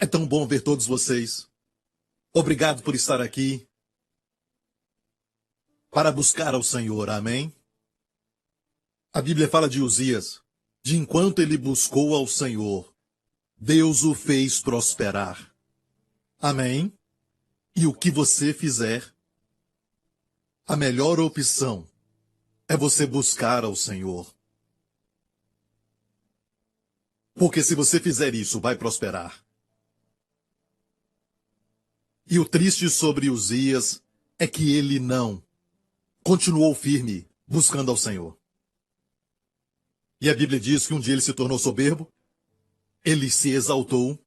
É tão bom ver todos vocês. Obrigado por estar aqui para buscar ao Senhor. Amém? A Bíblia fala de Uzias, de enquanto ele buscou ao Senhor, Deus o fez prosperar. Amém? E o que você fizer, a melhor opção é você buscar ao Senhor. Porque se você fizer isso, vai prosperar. E o triste sobre Uzias é que ele não continuou firme, buscando ao Senhor. E a Bíblia diz que um dia ele se tornou soberbo, ele se exaltou,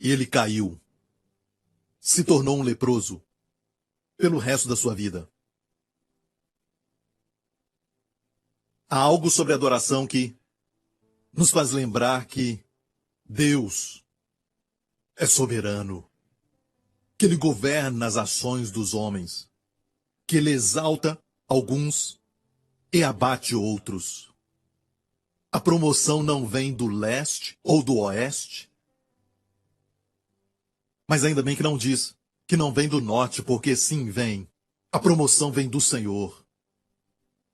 e ele caiu, se tornou um leproso pelo resto da sua vida. Há algo sobre a adoração que nos faz lembrar que Deus é soberano, que Ele governa as ações dos homens, que Ele exalta alguns e abate outros. A promoção não vem do leste ou do oeste, mas ainda bem que não diz que não vem do norte, porque sim vem. A promoção vem do Senhor.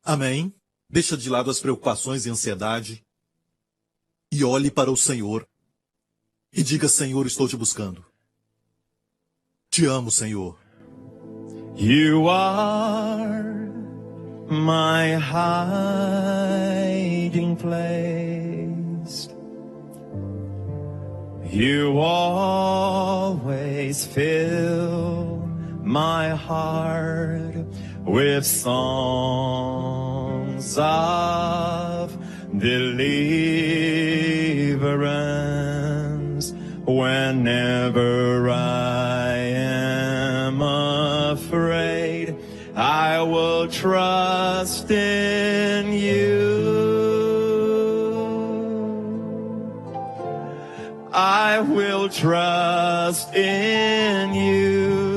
Amém? Deixa de lado as preocupações e ansiedade e olhe para o Senhor e diga: Senhor, estou te buscando. Te amo, Senhor. You are my hiding place. You always fill my heart with songs of deliverance. Whenever I am afraid, I will trust in you. I will trust in you.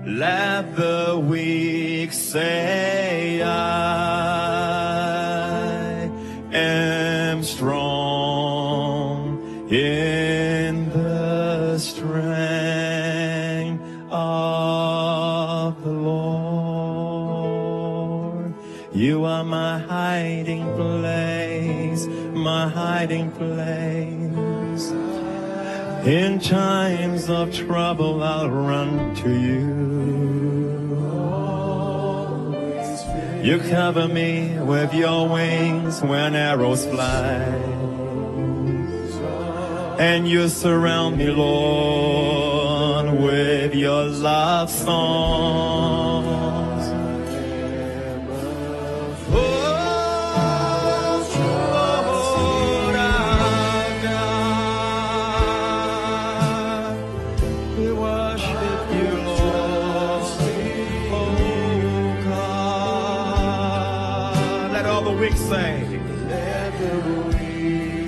Let the weak say I am strong in the strength of the Lord. You are my hiding place, my hiding place. In times of trouble, I'll run to you. You cover me with your wings when arrows fly, and you surround me, Lord, with your love songs.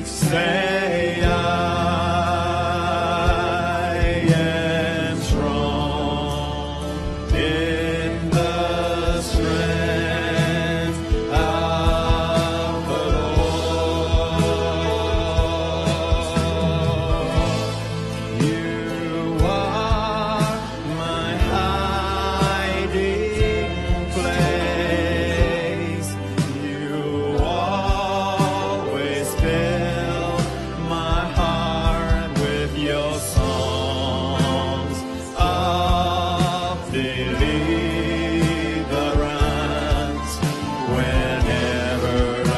Say I am strong in the strength of the Lord. You are my hiding place. You always fill my heart with your songs of deliverance. Whenever I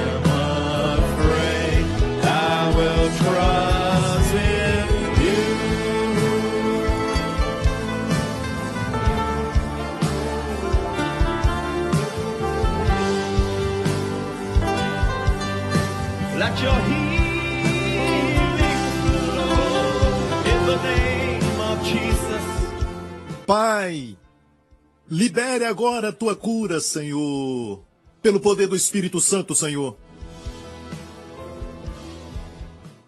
am afraid, I will trust in you. Let your healing flow in the name of Jesus. Pai, libere agora a tua cura, Senhor, pelo poder do Espírito Santo, Senhor.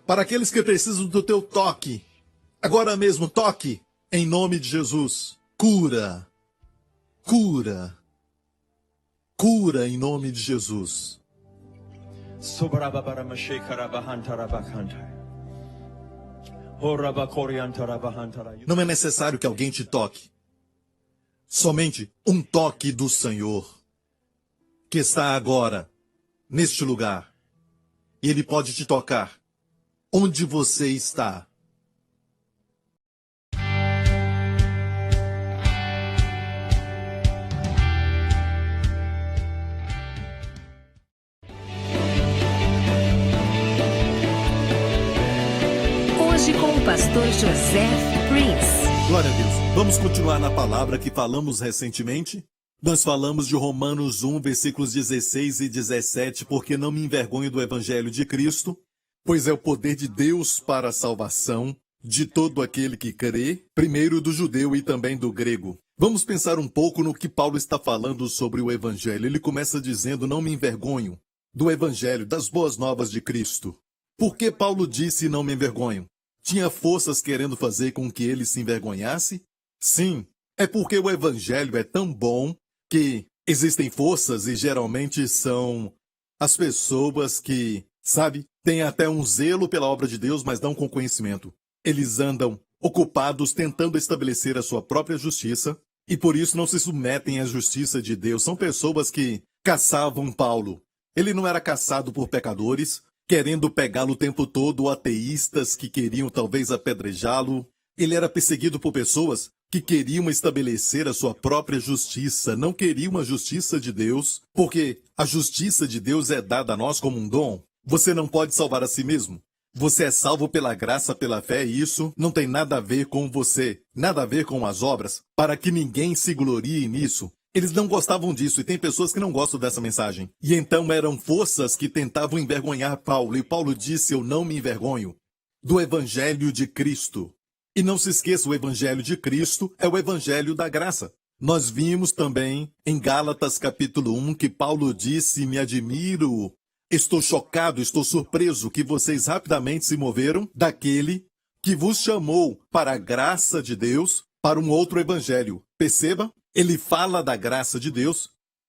Para aqueles que precisam do teu toque, agora mesmo toque, em nome de Jesus. Cura, cura, Cura em nome de Jesus. Não é necessário que alguém te toque. Somente um toque do Senhor, que está agora neste lugar. E Ele pode te tocar onde você está. Hoje com o pastor José Prince. Glória a Deus. Vamos continuar na palavra que falamos recentemente. Nós falamos de Romanos 1, versículos 16 e 17, porque não me envergonho do evangelho de Cristo, pois é o poder de Deus para a salvação de todo aquele que crê, primeiro do judeu e também do grego. Vamos pensar um pouco no que Paulo está falando sobre o evangelho. Ele começa dizendo, não me envergonho do evangelho, das boas novas de Cristo. Por que Paulo disse não me envergonho? Tinha forças querendo fazer com que ele se envergonhasse? Sim, é porque o evangelho é tão bom que existem forças e geralmente são as pessoas que, sabe, têm até um zelo pela obra de Deus, mas não com conhecimento. Eles andam ocupados tentando estabelecer a sua própria justiça e por isso não se submetem à justiça de Deus. São pessoas que caçavam Paulo. Ele não era caçado por pecadores, querendo pegá-lo o tempo todo, ou ateístas que queriam talvez apedrejá-lo. Ele era perseguido por pessoas que queriam estabelecer a sua própria justiça, não queriam a justiça de Deus, porque a justiça de Deus é dada a nós como um dom. Você não pode salvar a si mesmo. Você é salvo pela graça, pela fé, e isso não tem nada a ver com você, nada a ver com as obras, para que ninguém se glorie nisso. Eles não gostavam disso, e tem pessoas que não gostam dessa mensagem. E então eram forças que tentavam envergonhar Paulo, e Paulo disse, eu não me envergonho do evangelho de Cristo. E não se esqueça, o evangelho de Cristo é o evangelho da graça. Nós vimos também em Gálatas capítulo 1 que Paulo disse, me admiro, estou chocado, estou surpreso que vocês rapidamente se moveram daquele que vos chamou para a graça de Deus para um outro evangelho. Perceba? Ele fala da graça de Deus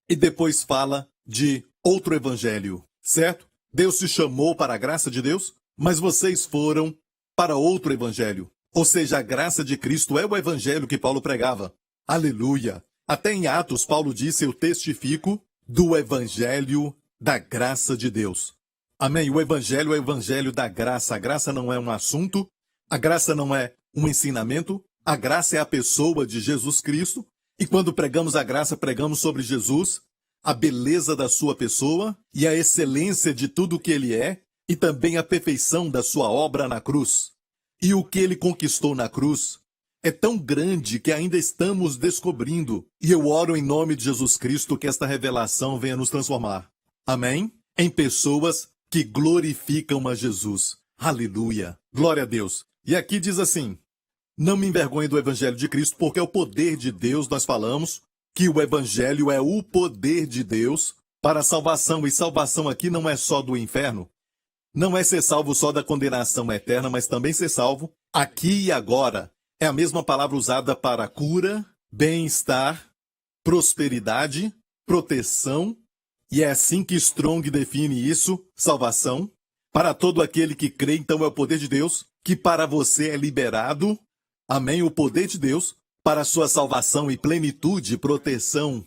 e depois fala de outro evangelho, certo? Deus te chamou para a graça de Deus, mas vocês foram para outro evangelho. Ou seja, a graça de Cristo é o evangelho que Paulo pregava. Aleluia! Até em Atos, Paulo disse, eu testifico do evangelho da graça de Deus. Amém? O evangelho é o evangelho da graça. A graça não é um assunto, a graça não é um ensinamento, a graça é a pessoa de Jesus Cristo. E quando pregamos a graça, pregamos sobre Jesus, a beleza da sua pessoa e a excelência de tudo o que ele é, e também a perfeição da sua obra na cruz. E o que ele conquistou na cruz é tão grande que ainda estamos descobrindo. E eu oro em nome de Jesus Cristo que esta revelação venha nos transformar. Amém? Em pessoas que glorificam a Jesus. Aleluia! Glória a Deus! E aqui diz assim, não me envergonhe do evangelho de Cristo, porque é o poder de Deus, nós falamos que o evangelho é o poder de Deus para a salvação. E salvação aqui não é só do inferno. Não é ser salvo só da condenação eterna, mas também ser salvo aqui e agora. É a mesma palavra usada para cura, bem-estar, prosperidade, proteção. E é assim que Strong define isso, salvação. Para todo aquele que crê, então é o poder de Deus, que para você é liberado. Amém? O poder de Deus para a sua salvação e plenitude, proteção.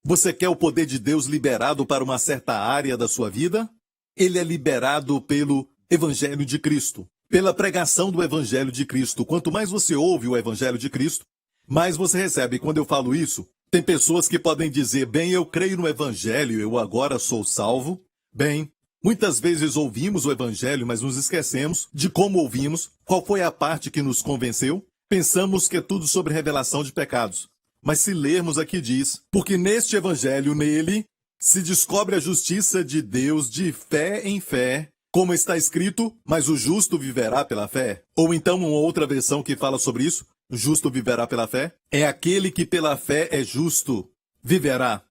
Você quer o poder de Deus liberado para uma certa área da sua vida? Ele é liberado pelo Evangelho de Cristo, pela pregação do Evangelho de Cristo. Quanto mais você ouve o Evangelho de Cristo, mais você recebe. Quando eu falo isso, tem pessoas que podem dizer, bem, eu creio no Evangelho, eu agora sou salvo. Bem, muitas vezes ouvimos o Evangelho, mas nos esquecemos de como ouvimos, qual foi a parte que nos convenceu. Pensamos que é tudo sobre revelação de pecados. Mas se lermos aqui diz, porque neste Evangelho, nele, se descobre a justiça de Deus de fé em fé, como está escrito, mas o justo viverá pela fé. Ou então uma outra versão que fala sobre isso, o justo viverá pela fé. É aquele que pela fé é justo, viverá.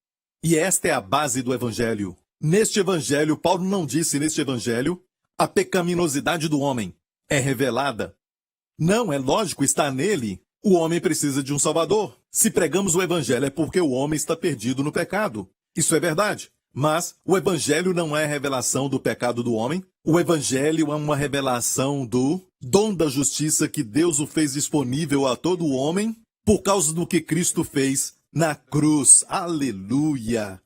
E esta é a base do Evangelho. Neste Evangelho, Paulo não disse neste Evangelho, a pecaminosidade do homem é revelada. Não, é lógico, está nele. O homem precisa de um Salvador. Se pregamos o Evangelho é porque o homem está perdido no pecado. Isso é verdade. Mas o Evangelho não é revelação do pecado do homem. O Evangelho é uma revelação do dom da justiça que Deus o fez disponível a todo homem por causa do que Cristo fez na cruz. Aleluia!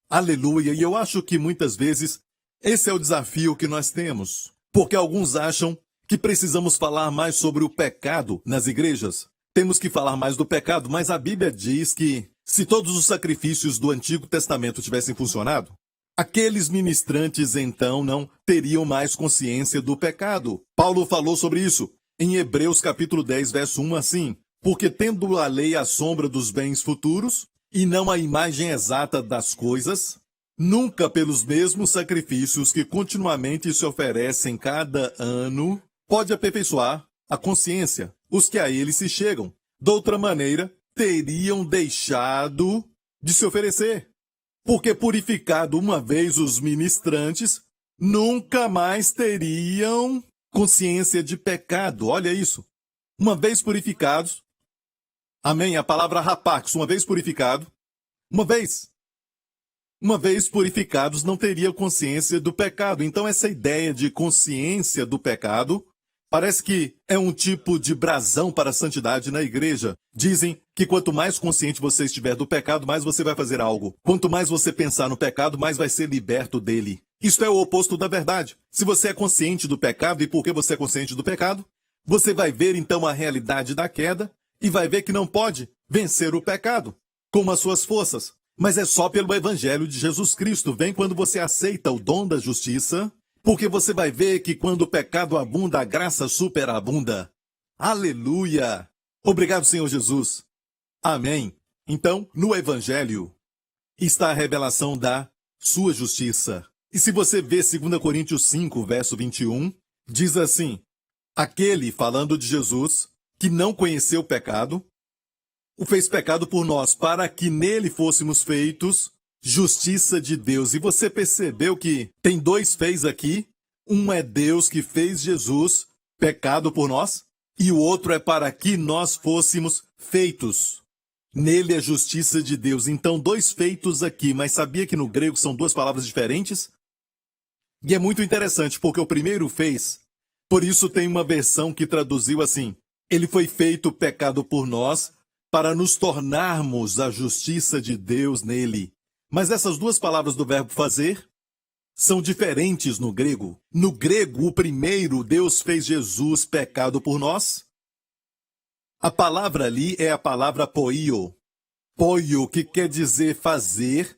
Aleluia! E eu acho que muitas vezes esse é o desafio que nós temos. Porque alguns acham que precisamos falar mais sobre o pecado nas igrejas. Temos que falar mais do pecado, mas a Bíblia diz que se todos os sacrifícios do Antigo Testamento tivessem funcionado, aqueles ministrantes então não teriam mais consciência do pecado. Paulo falou sobre isso em Hebreus capítulo 10, verso 1 assim: porque tendo a lei a sombra dos bens futuros e não a imagem exata das coisas, nunca pelos mesmos sacrifícios que continuamente se oferecem cada ano, pode aperfeiçoar a consciência os que a ele se chegam. De outra maneira, teriam deixado de se oferecer. Porque purificado uma vez os ministrantes, nunca mais teriam consciência de pecado. Olha isso. Uma vez purificados, amém, a palavra rapax, uma vez purificado, uma vez purificados, não teriam consciência do pecado. Então essa ideia de consciência do pecado parece que é um tipo de brasão para a santidade na igreja. Dizem que quanto mais consciente você estiver do pecado, mais você vai fazer algo. Quanto mais você pensar no pecado, mais vai ser liberto dele. Isto é o oposto da verdade. Se você é consciente do pecado, e por que você é consciente do pecado, você vai ver então a realidade da queda e vai ver que não pode vencer o pecado com as suas forças. Mas é só pelo Evangelho de Jesus Cristo. Vem quando você aceita o dom da justiça, porque você vai ver que quando o pecado abunda, a graça superabunda. Aleluia! Obrigado, Senhor Jesus. Amém. Então, no Evangelho está a revelação da sua justiça. E se você vê 2 Coríntios 5, verso 21, diz assim: aquele, falando de Jesus, que não conheceu o pecado, o fez pecado por nós, para que nele fôssemos feitos justiça de Deus. E você percebeu que tem dois fez aqui? Um é Deus que fez Jesus pecado por nós, e o outro é para que nós fôssemos feitos. Nele é justiça de Deus. Então, dois feitos aqui, mas sabia que no grego são duas palavras diferentes? E é muito interessante, porque o primeiro fez, por isso tem uma versão que traduziu assim: ele foi feito pecado por nós, para nos tornarmos a justiça de Deus nele. Mas essas duas palavras do verbo fazer são diferentes no grego. No grego, o primeiro, Deus fez Jesus pecado por nós. A palavra ali é a palavra poio. Poio, que quer dizer fazer,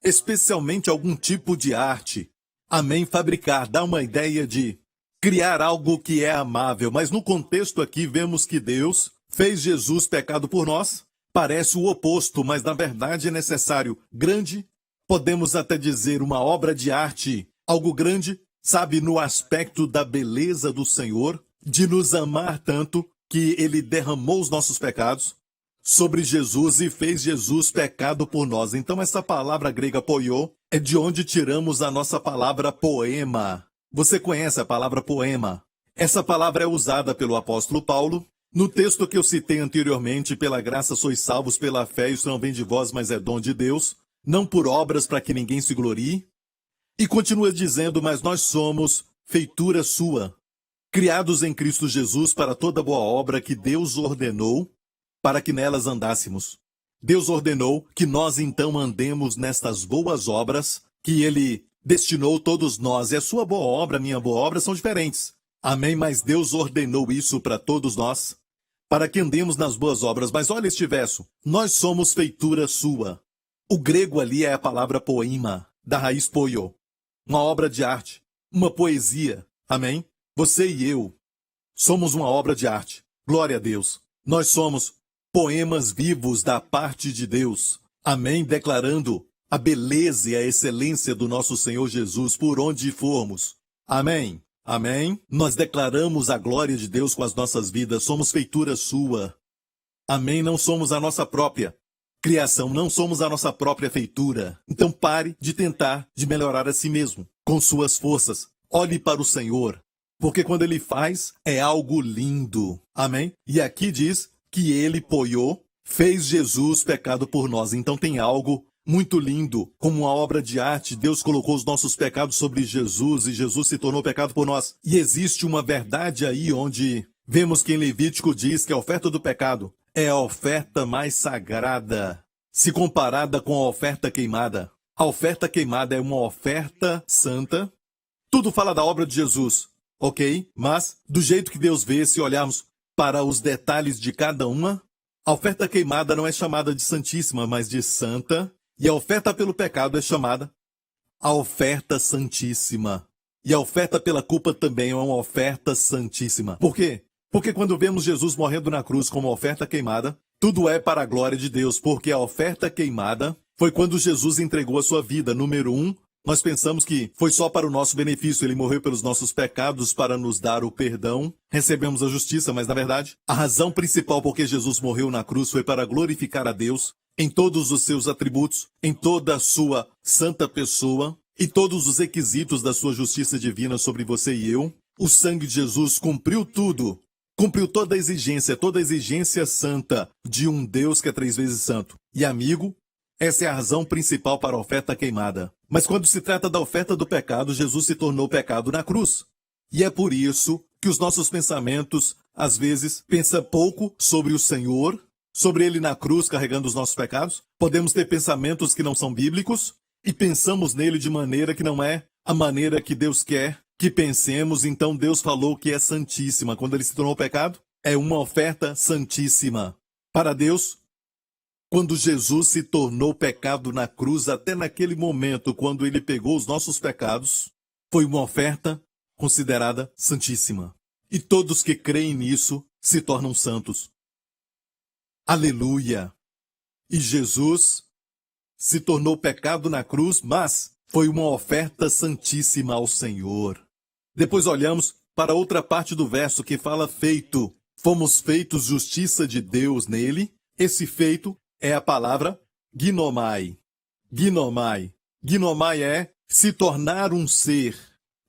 especialmente algum tipo de arte. Amém, fabricar, dá uma ideia de criar algo que é amável. Mas no contexto aqui vemos que Deus fez Jesus pecado por nós. Parece o oposto, mas na verdade é necessário grande, podemos até dizer uma obra de arte, algo grande, sabe, no aspecto da beleza do Senhor, de nos amar tanto que ele derramou os nossos pecados sobre Jesus e fez Jesus pecado por nós. Então essa palavra grega poiô é de onde tiramos a nossa palavra poema. Você conhece a palavra poema? Essa palavra é usada pelo apóstolo Paulo no texto que eu citei anteriormente: pela graça sois salvos pela fé, isso não vem de vós, mas é dom de Deus, não por obras para que ninguém se glorie. E continua dizendo: mas nós somos feitura sua, criados em Cristo Jesus para toda boa obra que Deus ordenou para que nelas andássemos. Deus ordenou que nós então andemos nestas boas obras que Ele destinou todos nós. E a sua boa obra, a minha boa obra são diferentes. Amém? Mas Deus ordenou isso para todos nós, para que andemos nas boas obras. Mas olha este verso: nós somos feitura sua. O grego ali é a palavra poema, da raiz poio, uma obra de arte, uma poesia. Amém? Você e eu somos uma obra de arte. Glória a Deus. Nós somos poemas vivos da parte de Deus. Amém? Declarando a beleza e a excelência do nosso Senhor Jesus por onde formos. Amém? Amém? Nós declaramos a glória de Deus com as nossas vidas. Somos feitura sua. Amém? Não somos a nossa própria criação, não somos a nossa própria feitura. Então pare de tentar de melhorar a si mesmo com suas forças. Olhe para o Senhor, porque quando Ele faz, é algo lindo. Amém? E aqui diz que Ele poiô, fez Jesus pecado por nós. Então tem algo muito lindo. Como uma obra de arte, Deus colocou os nossos pecados sobre Jesus e Jesus se tornou pecado por nós. E existe uma verdade aí onde vemos que em Levítico diz que a oferta do pecado é a oferta mais sagrada, se comparada com a oferta queimada. A oferta queimada é uma oferta santa. Tudo fala da obra de Jesus, ok? Mas, do jeito que Deus vê, se olharmos para os detalhes de cada uma, a oferta queimada não é chamada de santíssima, mas de santa. E a oferta pelo pecado é chamada a oferta santíssima. E a oferta pela culpa também é uma oferta santíssima. Por quê? Porque quando vemos Jesus morrendo na cruz como oferta queimada, tudo é para a glória de Deus, porque a oferta queimada foi quando Jesus entregou a sua vida. Número 1, nós pensamos que foi só para o nosso benefício, ele morreu pelos nossos pecados para nos dar o perdão, recebemos a justiça, mas na verdade, a razão principal por que Jesus morreu na cruz foi para glorificar a Deus em todos os seus atributos, em toda a sua santa pessoa e todos os requisitos da sua justiça divina sobre você e eu. O sangue de Jesus cumpriu tudo. Cumpriu toda a exigência santa de um Deus que é 3 vezes santo. E amigo, essa é a razão principal para a oferta queimada. Mas quando se trata da oferta do pecado, Jesus se tornou pecado na cruz. E é por isso que os nossos pensamentos, às vezes, pensam pouco sobre o Senhor, sobre Ele na cruz carregando os nossos pecados. Podemos ter pensamentos que não são bíblicos e pensamos nele de maneira que não é a maneira que Deus quer que pensemos. Então Deus falou que é santíssima. Quando ele se tornou pecado, é uma oferta santíssima. Para Deus, quando Jesus se tornou pecado na cruz, até naquele momento, quando ele pegou os nossos pecados, foi uma oferta considerada santíssima. E todos que creem nisso se tornam santos. Aleluia! E Jesus se tornou pecado na cruz, mas foi uma oferta santíssima ao Senhor. Depois olhamos para outra parte do verso que fala feito. Fomos feitos justiça de Deus nele. Esse feito é a palavra ginomai. Ginomai. Ginomai é se tornar um ser,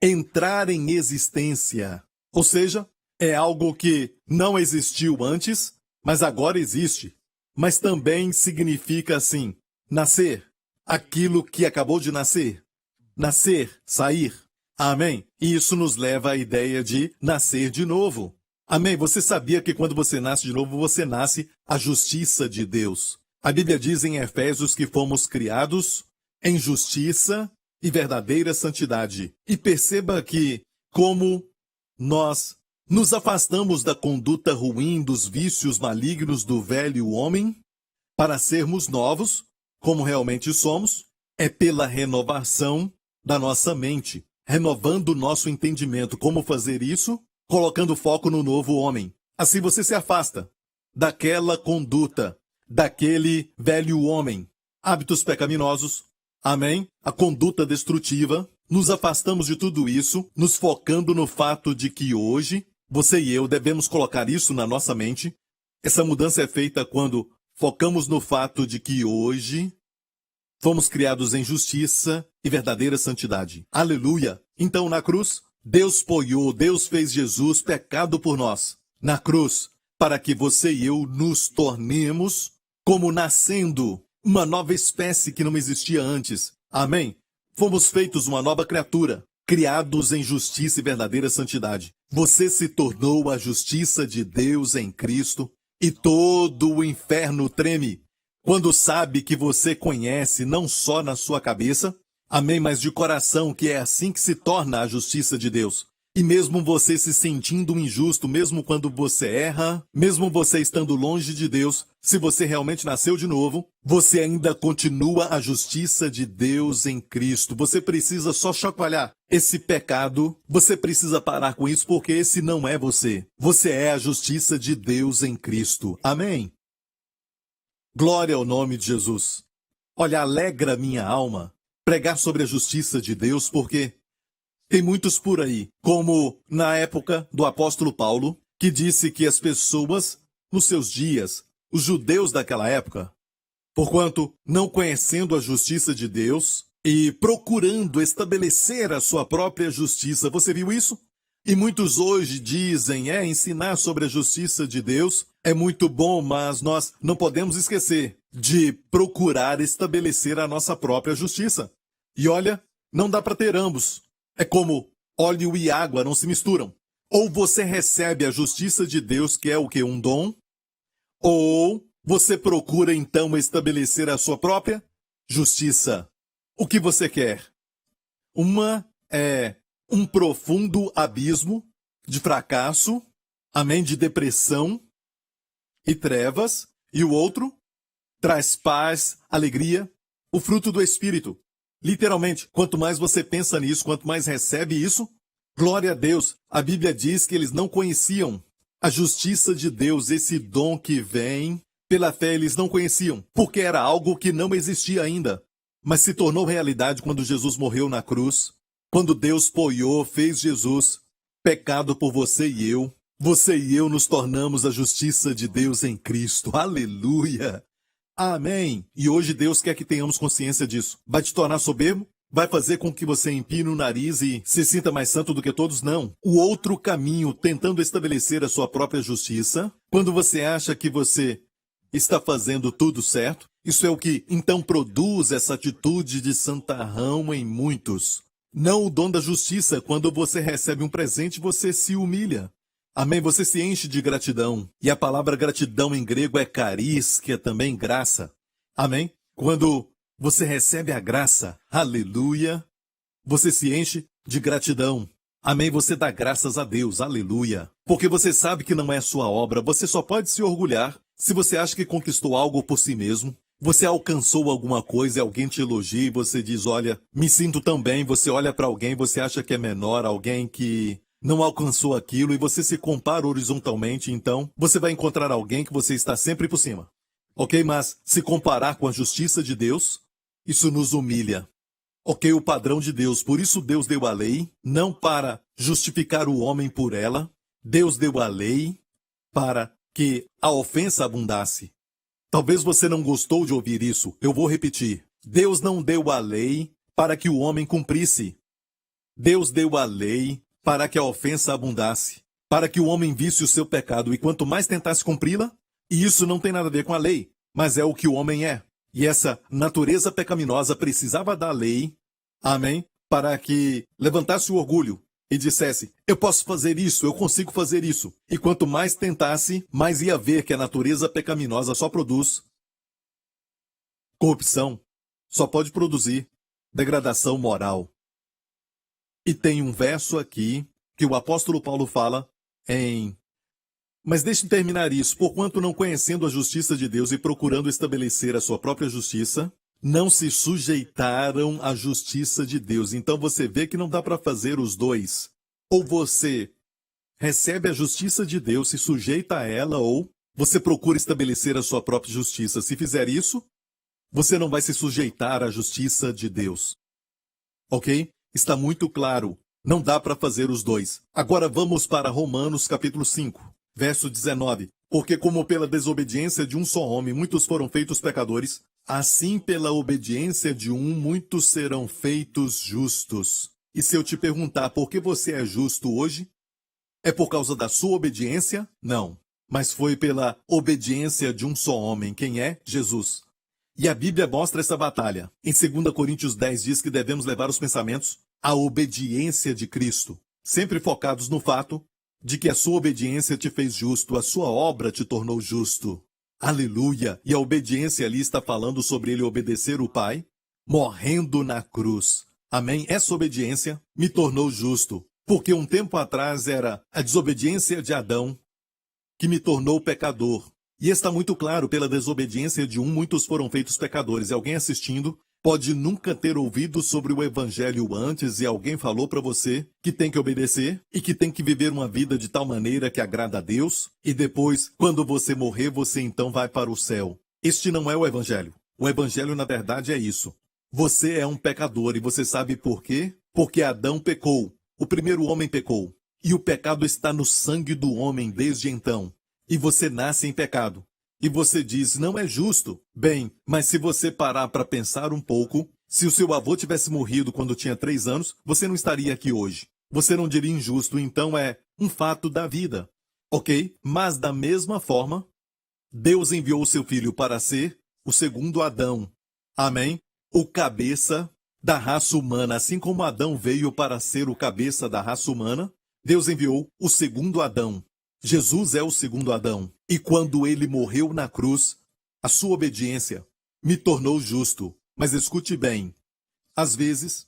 entrar em existência. Ou seja, é algo que não existiu antes, mas agora existe. Mas também significa assim, nascer, aquilo que acabou de nascer. Nascer, sair. Amém? E isso nos leva à ideia de nascer de novo. Amém? Você sabia que quando você nasce de novo, você nasce a justiça de Deus. A Bíblia diz em Efésios que fomos criados em justiça e verdadeira santidade. E perceba que, como nós nos afastamos da conduta ruim, dos vícios malignos do velho homem, para sermos novos, como realmente somos, é pela renovação da nossa mente, renovando o nosso entendimento. Como fazer isso? Colocando foco no novo homem. Assim você se afasta daquela conduta, daquele velho homem, hábitos pecaminosos, amém? A conduta destrutiva. Nos afastamos de tudo isso, nos focando no fato de que hoje, você e eu devemos colocar isso na nossa mente. Essa mudança é feita quando focamos no fato de que hoje fomos criados em justiça e verdadeira santidade. Aleluia! Então, na cruz, Deus fez Jesus pecado por nós. Na cruz, para que você e eu nos tornemos como nascendo uma nova espécie que não existia antes. Amém? Fomos feitos uma nova criatura, criados em justiça e verdadeira santidade. Você se tornou a justiça de Deus em Cristo e todo o inferno treme quando sabe que você conhece não só na sua cabeça, amém, mas de coração, que é assim que se torna a justiça de Deus. E mesmo você se sentindo injusto, mesmo quando você erra, mesmo você estando longe de Deus, se você realmente nasceu de novo, você ainda continua a justiça de Deus em Cristo. Você precisa só chacoalhar esse pecado, você precisa parar com isso, porque esse não é você. Você é a justiça de Deus em Cristo. Amém? Glória ao nome de Jesus. Olha, alegra minha alma pregar sobre a justiça de Deus, porque tem muitos por aí, como na época do apóstolo Paulo, que disse que as pessoas, nos seus dias, os judeus daquela época, porquanto não conhecendo a justiça de Deus e procurando estabelecer a sua própria justiça, você viu isso? E muitos hoje dizem, ensinar sobre a justiça de Deus é muito bom, mas nós não podemos esquecer de procurar estabelecer a nossa própria justiça. E olha, não dá para ter ambos. É como óleo e água não se misturam. Ou você recebe a justiça de Deus, que é o quê? Um dom, ou você procura então estabelecer a sua própria justiça. O que você quer? Uma é um profundo abismo de fracasso, amém, de depressão e trevas, e o outro traz paz, alegria, o fruto do Espírito. Literalmente, quanto mais você pensa nisso, quanto mais recebe isso, glória a Deus. A Bíblia diz que eles não conheciam a justiça de Deus, esse dom que vem pela fé, eles não conheciam, porque era algo que não existia ainda, mas se tornou realidade quando Jesus morreu na cruz, quando Deus poiou, fez Jesus pecado por você e eu. Você e eu nos tornamos a justiça de Deus em Cristo. Aleluia! Amém! E hoje Deus quer que tenhamos consciência disso. Vai te tornar soberbo? Vai fazer com que você empine o nariz e se sinta mais santo do que todos? Não. O outro caminho, tentando estabelecer a sua própria justiça, quando você acha que você está fazendo tudo certo, isso é o que então produz essa atitude de santarrão em muitos. Não o dom da justiça. Quando você recebe um presente, você se humilha. Amém? Você se enche de gratidão. E a palavra gratidão em grego é charis, que é também graça. Amém? Quando você recebe a graça, aleluia, você se enche de gratidão. Amém? Você dá graças a Deus, aleluia. Porque você sabe que não é sua obra, você só pode se orgulhar se você acha que conquistou algo por si mesmo. Você alcançou alguma coisa e alguém te elogia e você diz, olha, me sinto tão bem. Você olha para alguém, você acha que é menor, alguém que não alcançou aquilo e você se compara horizontalmente, então você vai encontrar alguém que você está sempre por cima. Ok? Mas se comparar com a justiça de Deus, isso nos humilha. Ok? O padrão de Deus. Por isso Deus deu a lei, não para justificar o homem por ela. Deus deu a lei para que a ofensa abundasse. Talvez você não gostou de ouvir isso. Eu vou repetir. Deus não deu a lei para que o homem cumprisse. Deus deu a lei para que a ofensa abundasse, para que o homem visse o seu pecado e quanto mais tentasse cumpri-la, e isso não tem nada a ver com a lei, mas é o que o homem é. E essa natureza pecaminosa precisava da lei, amém, para que levantasse o orgulho e dissesse, eu posso fazer isso, eu consigo fazer isso. E quanto mais tentasse, mais ia ver que a natureza pecaminosa só produz corrupção, só pode produzir degradação moral. E tem um verso aqui que o apóstolo Paulo fala em... Mas deixe-me terminar isso. Porquanto não conhecendo a justiça de Deus e procurando estabelecer a sua própria justiça, não se sujeitaram à justiça de Deus. Então você vê que não dá para fazer os dois. Ou você recebe a justiça de Deus, se sujeita a ela, ou você procura estabelecer a sua própria justiça. Se fizer isso, você não vai se sujeitar à justiça de Deus. Ok? Está muito claro. Não dá para fazer os dois. Agora vamos para Romanos capítulo 5, verso 19. Porque como pela desobediência de um só homem muitos foram feitos pecadores, assim pela obediência de um muitos serão feitos justos. E se eu te perguntar por que você é justo hoje? É por causa da sua obediência? Não. Mas foi pela obediência de um só homem. Quem é? Jesus. E a Bíblia mostra essa batalha. Em 2 Coríntios 10 diz que devemos levar os pensamentos à obediência de Cristo, sempre focados no fato de que a sua obediência te fez justo, a sua obra te tornou justo. Aleluia! E a obediência ali está falando sobre ele obedecer o Pai, morrendo na cruz. Amém? Essa obediência me tornou justo, porque um tempo atrás era a desobediência de Adão que me tornou pecador. E está muito claro, pela desobediência de um, muitos foram feitos pecadores. E alguém assistindo pode nunca ter ouvido sobre o Evangelho antes e alguém falou para você que tem que obedecer e que tem que viver uma vida de tal maneira que agrada a Deus e depois, quando você morrer, você então vai para o céu. Este não é o Evangelho. O Evangelho, na verdade, é isso. Você é um pecador e você sabe por quê? Porque Adão pecou. O primeiro homem pecou. E o pecado está no sangue do homem desde então. E você nasce em pecado. E você diz, não é justo. Bem, mas se você parar para pensar um pouco, se o seu avô tivesse morrido quando tinha 3 anos, você não estaria aqui hoje. Você não diria injusto, então é um fato da vida. Ok? Mas da mesma forma, Deus enviou o seu filho para ser o segundo Adão. Amém? O cabeça da raça humana. Assim como Adão veio para ser o cabeça da raça humana, Deus enviou o segundo Adão. Jesus é o segundo Adão. E quando ele morreu na cruz, a sua obediência me tornou justo. Mas escute bem, às vezes,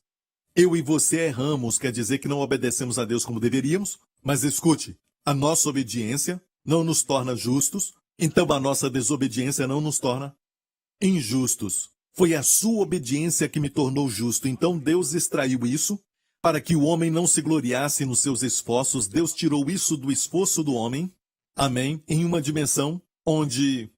eu e você erramos, quer dizer que não obedecemos a Deus como deveríamos, mas escute, a nossa obediência não nos torna justos, então a nossa desobediência não nos torna injustos. Foi a sua obediência que me tornou justo, então Deus extraiu isso para que o homem não se gloriasse nos seus esforços. Deus tirou isso do esforço do homem, amém, em uma dimensão onde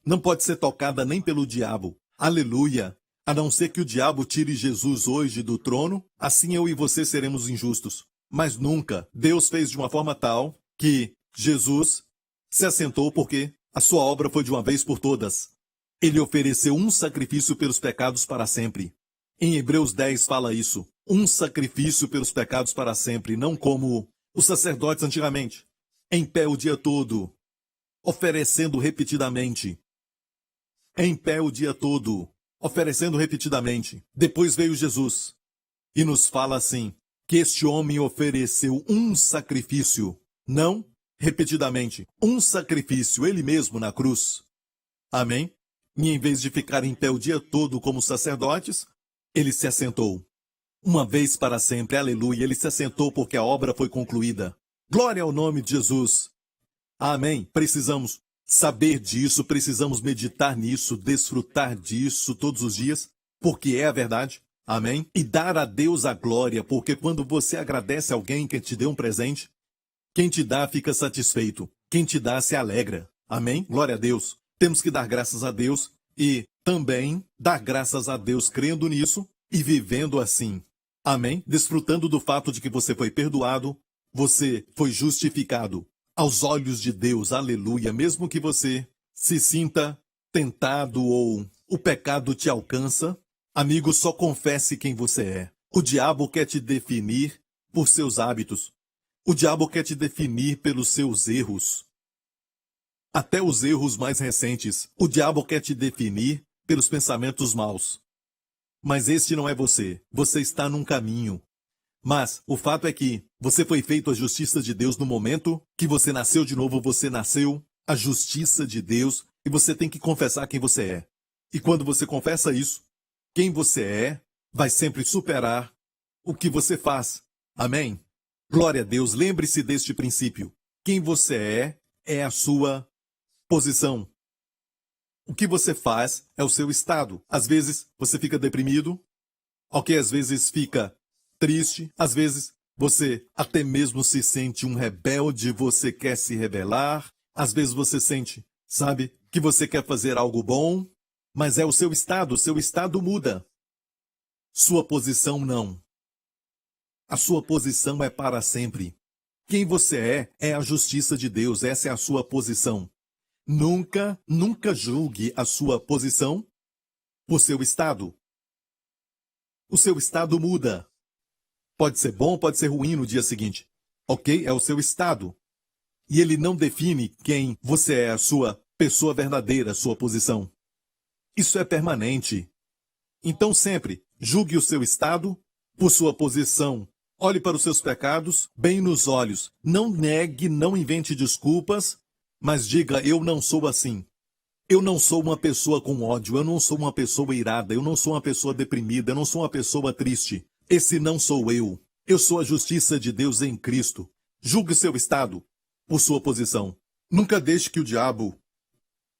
não pode ser tocada nem pelo diabo. Aleluia! A não ser que o diabo tire Jesus hoje do trono, assim eu e você seremos injustos. Mas nunca. Deus fez de uma forma tal que Jesus se assentou porque a sua obra foi de uma vez por todas. Ele ofereceu um sacrifício pelos pecados para sempre. Em Hebreus 10 fala isso. Um sacrifício pelos pecados para sempre, não como os sacerdotes antigamente, em pé o dia todo, oferecendo repetidamente. Em pé o dia todo, oferecendo repetidamente. Depois veio Jesus e nos fala assim, que este homem ofereceu um sacrifício, não repetidamente, um sacrifício, ele mesmo na cruz. Amém? E em vez de ficar em pé o dia todo como sacerdotes, ele se assentou. Uma vez para sempre, aleluia, ele se assentou porque a obra foi concluída. Glória ao nome de Jesus. Amém. Precisamos saber disso, precisamos meditar nisso, desfrutar disso todos os dias, porque é a verdade. Amém? E dar a Deus a glória, porque quando você agradece alguém que te deu um presente, quem te dá fica satisfeito, quem te dá se alegra. Amém? Glória a Deus. Temos que dar graças a Deus e também dar graças a Deus crendo nisso e vivendo assim. Amém? Desfrutando do fato de que você foi perdoado, você foi justificado aos olhos de Deus, aleluia, mesmo que você se sinta tentado ou o pecado te alcança, amigo, só confesse quem você é. O diabo quer te definir por seus hábitos. O diabo quer te definir pelos seus erros. Até os erros mais recentes. O diabo quer te definir pelos pensamentos maus. Mas este não é você. Você está num caminho. Mas o fato é que você foi feito a justiça de Deus no momento que você nasceu de novo, você nasceu a justiça de Deus e você tem que confessar quem você é. E quando você confessa isso, quem você é vai sempre superar o que você faz. Amém? Glória a Deus, lembre-se deste princípio. Quem você é a sua posição. O que você faz é o seu estado. Às vezes você fica deprimido, ok, às vezes fica triste, às vezes você até mesmo se sente um rebelde, você quer se rebelar, às vezes você sente, sabe, que você quer fazer algo bom, mas é o seu estado muda. Sua posição não. A sua posição é para sempre. Quem você é a justiça de Deus, essa é a sua posição. Nunca julgue a sua posição por seu estado. O seu estado muda. Pode ser bom, pode ser ruim no dia seguinte. Ok? É o seu estado. E ele não define quem você é, a sua pessoa verdadeira, a sua posição. Isso é permanente. Então sempre julgue o seu estado por sua posição. Olhe para os seus pecados bem nos olhos. Não negue, não invente desculpas, mas diga, eu não sou assim. Eu não sou uma pessoa com ódio, eu não sou uma pessoa irada, eu não sou uma pessoa deprimida, eu não sou uma pessoa triste. Esse não sou eu. Eu sou a justiça de Deus em Cristo. Julgue seu estado por sua posição. Nunca deixe que o diabo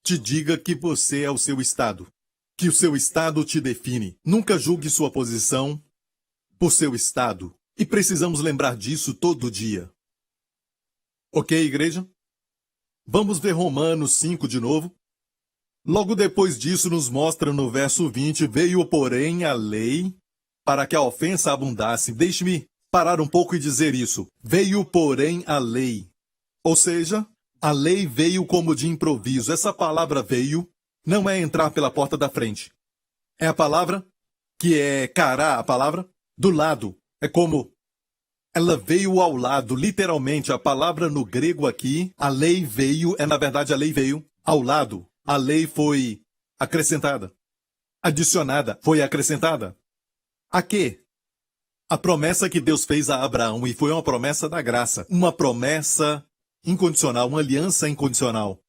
te diga que você é o seu estado, que o seu estado te define. Nunca julgue sua posição por seu estado. E precisamos lembrar disso todo dia. Ok, igreja? Vamos ver Romanos 5 de novo. Logo depois disso nos mostra no verso 20, veio porém a lei para que a ofensa abundasse. Deixe-me parar um pouco e dizer isso. Veio porém a lei. Ou seja, a lei veio como de improviso. Essa palavra veio não é entrar pela porta da frente. É a palavra que é cará, a palavra do lado. É como ela veio ao lado, literalmente, a palavra no grego aqui, a lei veio, na verdade a lei veio ao lado. A lei foi acrescentada. Adicionada, foi acrescentada. A quê? A promessa que Deus fez a Abraão, e foi uma promessa da graça. Uma promessa incondicional, uma aliança incondicional.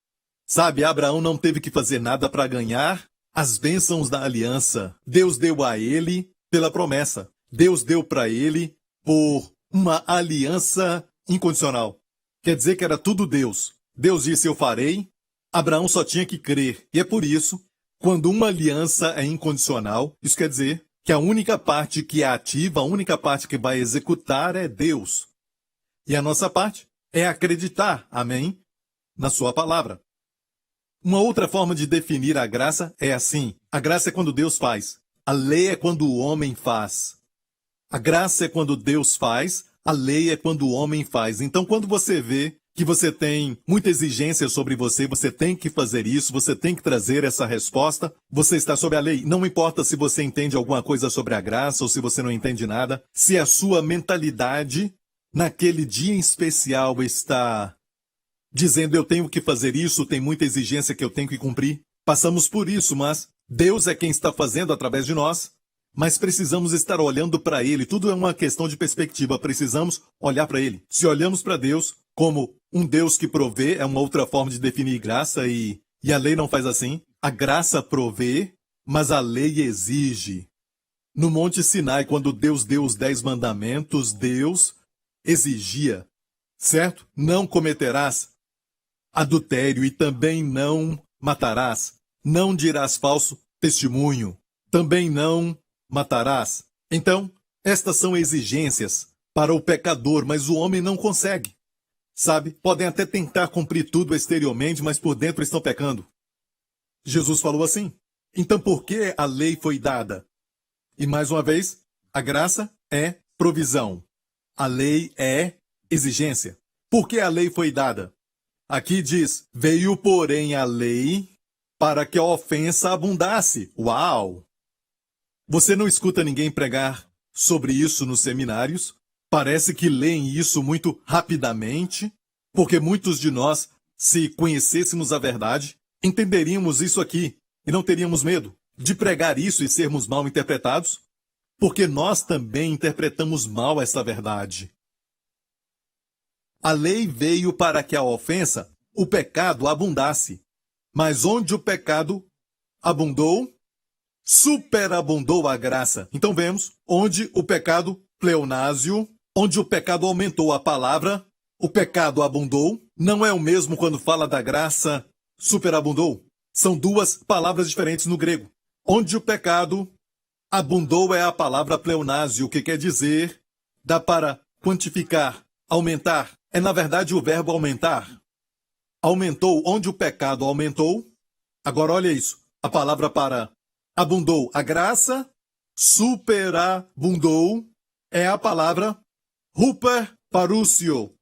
Sabe, Abraão não teve que fazer nada para ganhar as bênçãos da aliança. Deus deu a ele pela promessa. Deus deu para ele por uma aliança incondicional. Quer dizer que era tudo Deus. Deus disse, eu farei. Abraão só tinha que crer. E é por isso, quando uma aliança é incondicional, isso quer dizer que a única parte que é ativa, a única parte que vai executar é Deus. E a nossa parte é acreditar, amém, na sua palavra. Uma outra forma de definir a graça é assim. A graça é quando Deus faz. A lei é quando o homem faz. A graça é quando Deus faz. A lei é quando o homem faz. Então, quando você vê que você tem muita exigência sobre você, você tem que fazer isso, você tem que trazer essa resposta, você está sob a lei. Não importa se você entende alguma coisa sobre a graça ou se você não entende nada, se a sua mentalidade naquele dia em especial está dizendo eu tenho que fazer isso, tem muita exigência que eu tenho que cumprir. Passamos por isso, mas Deus é quem está fazendo através de nós. Mas precisamos estar olhando para Ele. Tudo é uma questão de perspectiva. Precisamos olhar para Ele. Se olhamos para Deus como um Deus que provê, é uma outra forma de definir graça e a lei não faz assim. A graça provê, mas a lei exige. No Monte Sinai, quando Deus deu os 10 mandamentos, Deus exigia, certo? Não cometerás adultério e também não matarás. Não dirás falso testemunho. Também não matarás. Então, estas são exigências para o pecador, mas o homem não consegue. Sabe? Podem até tentar cumprir tudo exteriormente, mas por dentro estão pecando. Jesus falou assim. Então, por que a lei foi dada? E mais uma vez, a graça é provisão. A lei é exigência. Por que a lei foi dada? Aqui diz, veio, porém, a lei para que a ofensa abundasse. Uau! Você não escuta ninguém pregar sobre isso nos seminários? Parece que leem isso muito rapidamente, porque muitos de nós, se conhecêssemos a verdade, entenderíamos isso aqui e não teríamos medo de pregar isso e sermos mal interpretados, porque nós também interpretamos mal essa verdade. A lei veio para que a ofensa, o pecado, abundasse. Mas onde o pecado abundou, superabundou a graça. Então vemos onde o pecado pleonásio, onde o pecado aumentou a palavra, o pecado abundou. Não é o mesmo quando fala da graça superabundou. São duas palavras diferentes no grego. Onde o pecado abundou é a palavra pleonásio, que quer dizer, dá para quantificar, aumentar. É na verdade o verbo aumentar. Aumentou onde o pecado aumentou. Agora olha isso. A palavra para abundou a graça, superabundou, é a palavra huper parúcio.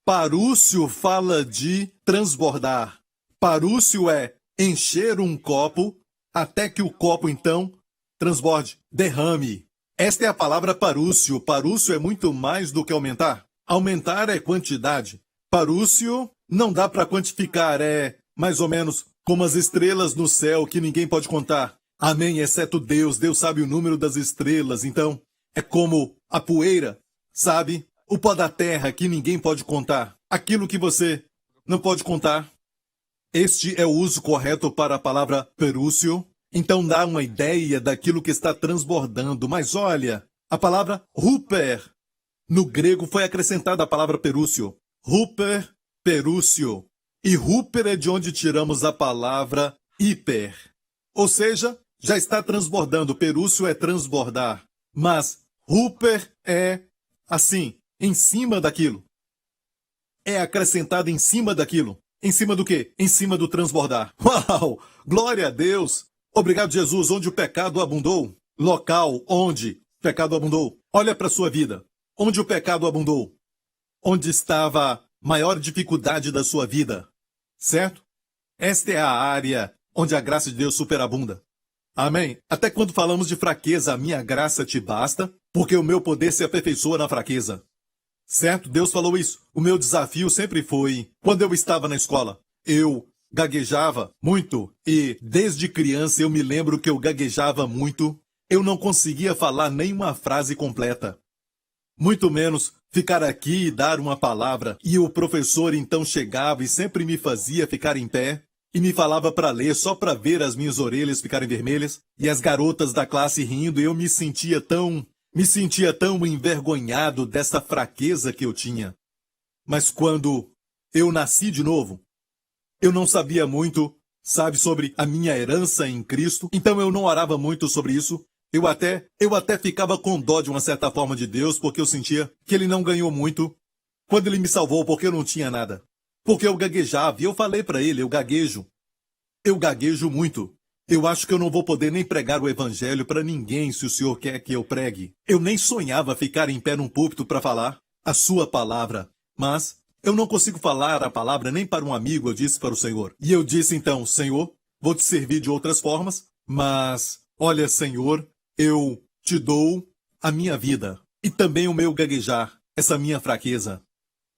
Parúcio fala de transbordar. Parúcio é encher um copo até que o copo, então, transborde, derrame. Esta é a palavra parúcio. Parúcio é muito mais do que aumentar. Aumentar é quantidade. Parúcio não dá para quantificar, é mais ou menos como as estrelas no céu que ninguém pode contar. Amém, exceto Deus. Deus sabe o número das estrelas. Então, é como a poeira, sabe? O pó da terra que ninguém pode contar. Aquilo que você não pode contar. Este é o uso correto para a palavra perúcio. Então dá uma ideia daquilo que está transbordando. Mas olha, a palavra huper, no grego foi acrescentada a palavra perúcio. Huper, perúcio. E huper é de onde tiramos a palavra hiper. Ou seja, já está transbordando. Perúcio é transbordar. Mas huper é assim, em cima daquilo. É acrescentado em cima daquilo. Em cima do quê? Em cima do transbordar. Uau! Glória a Deus! Obrigado, Jesus, onde o pecado abundou. Local onde o pecado abundou. Olha para a sua vida. Onde o pecado abundou. Onde estava a maior dificuldade da sua vida. Certo? Esta é a área onde a graça de Deus superabunda. Amém? Até quando falamos de fraqueza, a minha graça te basta, porque o meu poder se aperfeiçoa na fraqueza. Certo? Deus falou isso. O meu desafio sempre foi, quando eu estava na escola, eu gaguejava muito e desde criança eu me lembro que eu gaguejava muito. Eu não conseguia falar nenhuma frase completa. Muito menos ficar aqui e dar uma palavra. E o professor então chegava e sempre me fazia ficar em pé e me falava para ler só para ver as minhas orelhas ficarem vermelhas e as garotas da classe rindo e eu me sentia tão envergonhado dessa fraqueza que eu tinha. Mas quando eu nasci de novo, eu não sabia muito, sobre a minha herança em Cristo, então eu não orava muito sobre isso. Eu até ficava com dó de uma certa forma de Deus, porque eu sentia que ele não ganhou muito quando ele me salvou, porque eu não tinha nada. Porque eu gaguejava, e eu falei para ele, eu gaguejo muito. Eu acho que eu não vou poder nem pregar o evangelho para ninguém se o senhor quer que eu pregue. Eu nem sonhava ficar em pé num púlpito para falar a sua palavra, mas eu não consigo falar a palavra nem para um amigo, eu disse para o Senhor. E eu disse então, Senhor, vou te servir de outras formas, mas, olha, Senhor, eu te dou a minha vida e também o meu gaguejar, essa minha fraqueza.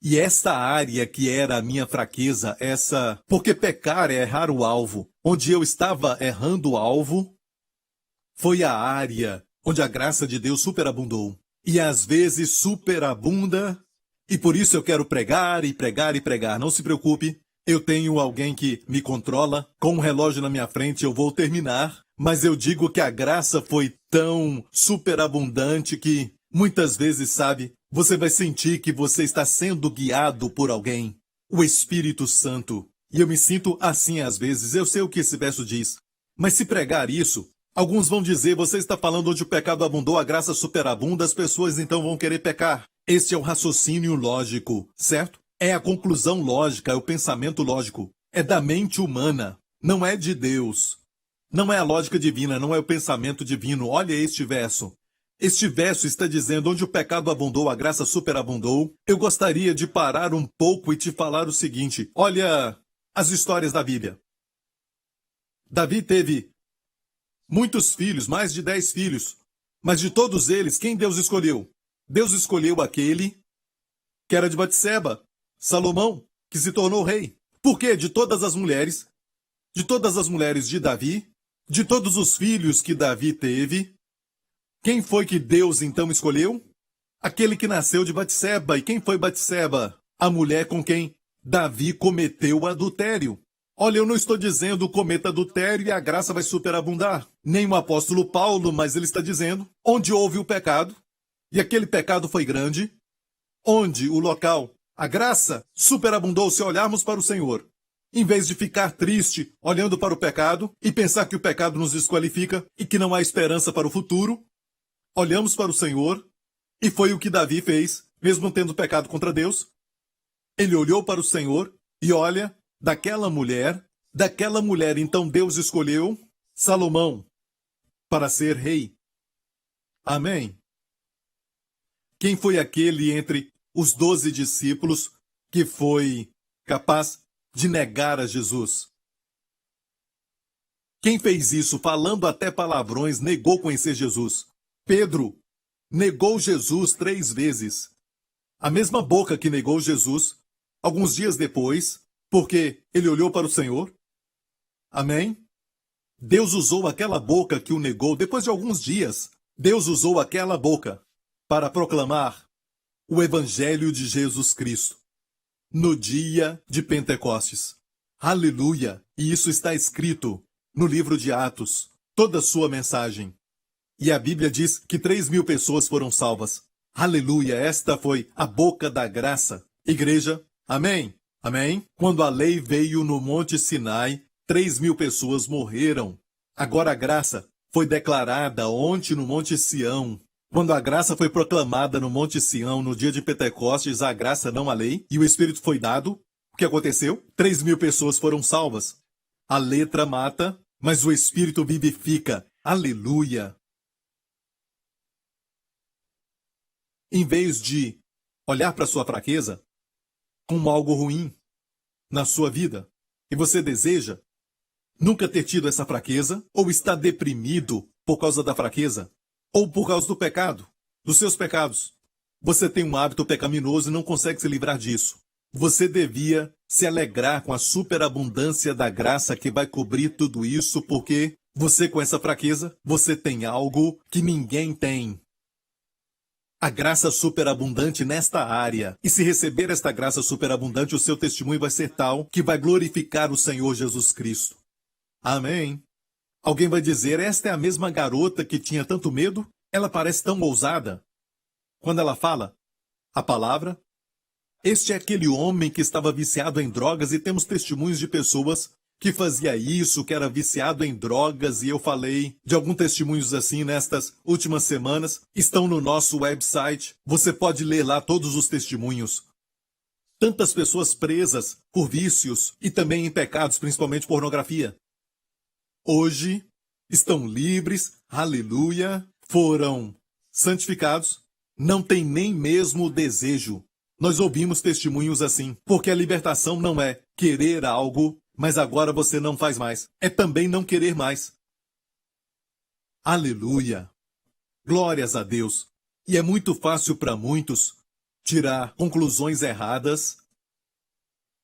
E essa área que era a minha fraqueza, porque pecar é errar o alvo, onde eu estava errando o alvo, foi a área onde a graça de Deus superabundou. E às vezes superabunda, e por isso eu quero pregar e pregar e pregar. Não se preocupe, eu tenho alguém que me controla, com um relógio na minha frente eu vou terminar, mas eu digo que a graça foi tão superabundante que muitas vezes, você vai sentir que você está sendo guiado por alguém, o Espírito Santo. E eu me sinto assim às vezes, eu sei o que esse verso diz. Mas se pregar isso, alguns vão dizer, você está falando onde o pecado abundou, a graça superabunda, as pessoas então vão querer pecar. Este é o raciocínio lógico, certo? É a conclusão lógica, é o pensamento lógico. É da mente humana, não é de Deus. Não é a lógica divina, não é o pensamento divino. Olha este verso. Este verso está dizendo, onde o pecado abundou, a graça superabundou. Eu gostaria de parar um pouco e te falar o seguinte. Olha as histórias da Bíblia. Davi teve muitos filhos, mais de 10 filhos. Mas de todos eles, quem Deus escolheu? Deus escolheu aquele que era de Batseba, Salomão, que se tornou rei. Por quê? De todas as mulheres de Davi, de todos os filhos que Davi teve, quem foi que Deus então escolheu? Aquele que nasceu de Batseba. E quem foi Batseba? A mulher com quem Davi cometeu o adultério. Olha, eu não estou dizendo cometa adultério e a graça vai superabundar. Nem o apóstolo Paulo, mas ele está dizendo onde houve o pecado, e aquele pecado foi grande, onde o local, a graça superabundou se olharmos para o Senhor. Em vez de ficar triste olhando para o pecado e pensar que o pecado nos desqualifica e que não há esperança para o futuro, olhamos para o Senhor, e foi o que Davi fez, mesmo tendo pecado contra Deus. Ele olhou para o Senhor e olha, daquela mulher então Deus escolheu Salomão para ser rei. Amém? Quem foi aquele entre os 12 discípulos que foi capaz de negar a Jesus? Quem fez isso, falando até palavrões, negou conhecer Jesus? Pedro negou Jesus 3 vezes. A mesma boca que negou Jesus, alguns dias depois, porque ele olhou para o Senhor. Amém? Deus usou aquela boca que o negou, depois de alguns dias, Deus usou aquela boca para proclamar o Evangelho de Jesus Cristo, no dia de Pentecostes. Aleluia! E isso está escrito no livro de Atos, toda a sua mensagem. E a Bíblia diz que 3.000 pessoas foram salvas. Aleluia! Esta foi a boca da graça. Igreja, amém? Amém? Quando a lei veio no Monte Sinai, 3.000 pessoas morreram. Agora a graça foi declarada ontem no Monte Sião. Quando a graça foi proclamada no Monte Sião, no dia de Pentecostes, a graça, não a lei, e o Espírito foi dado, o que aconteceu? 3.000 pessoas foram salvas. A letra mata, mas o Espírito vivifica. Aleluia! Em vez de olhar para sua fraqueza como algo ruim na sua vida, e você deseja nunca ter tido essa fraqueza, ou está deprimido por causa da fraqueza, ou por causa do pecado, dos seus pecados. Você tem um hábito pecaminoso e não consegue se livrar disso. você devia se alegrar com a superabundância da graça que vai cobrir tudo isso, porque você, com essa fraqueza, você tem algo que ninguém tem. A graça superabundante nesta área. E se receber esta graça superabundante, o seu testemunho vai ser tal que vai glorificar o Senhor Jesus Cristo. Amém. Alguém vai dizer, esta é a mesma garota que tinha tanto medo? Ela parece tão ousada. Quando ela fala a palavra, este é aquele homem que estava viciado em drogas, e temos testemunhos de pessoas que fazia isso, que era viciado em drogas, e eu falei de alguns testemunhos assim nestas últimas semanas. Estão no nosso website, você pode ler lá todos os testemunhos. Tantas pessoas presas por vícios e também em pecados, principalmente pornografia. Hoje estão livres, aleluia, foram santificados, não tem nem mesmo o desejo. Nós ouvimos testemunhos assim, porque a libertação não é querer algo, mas agora você não faz mais. É também não querer mais. Aleluia! Glórias a Deus! E é muito fácil para muitos tirar conclusões erradas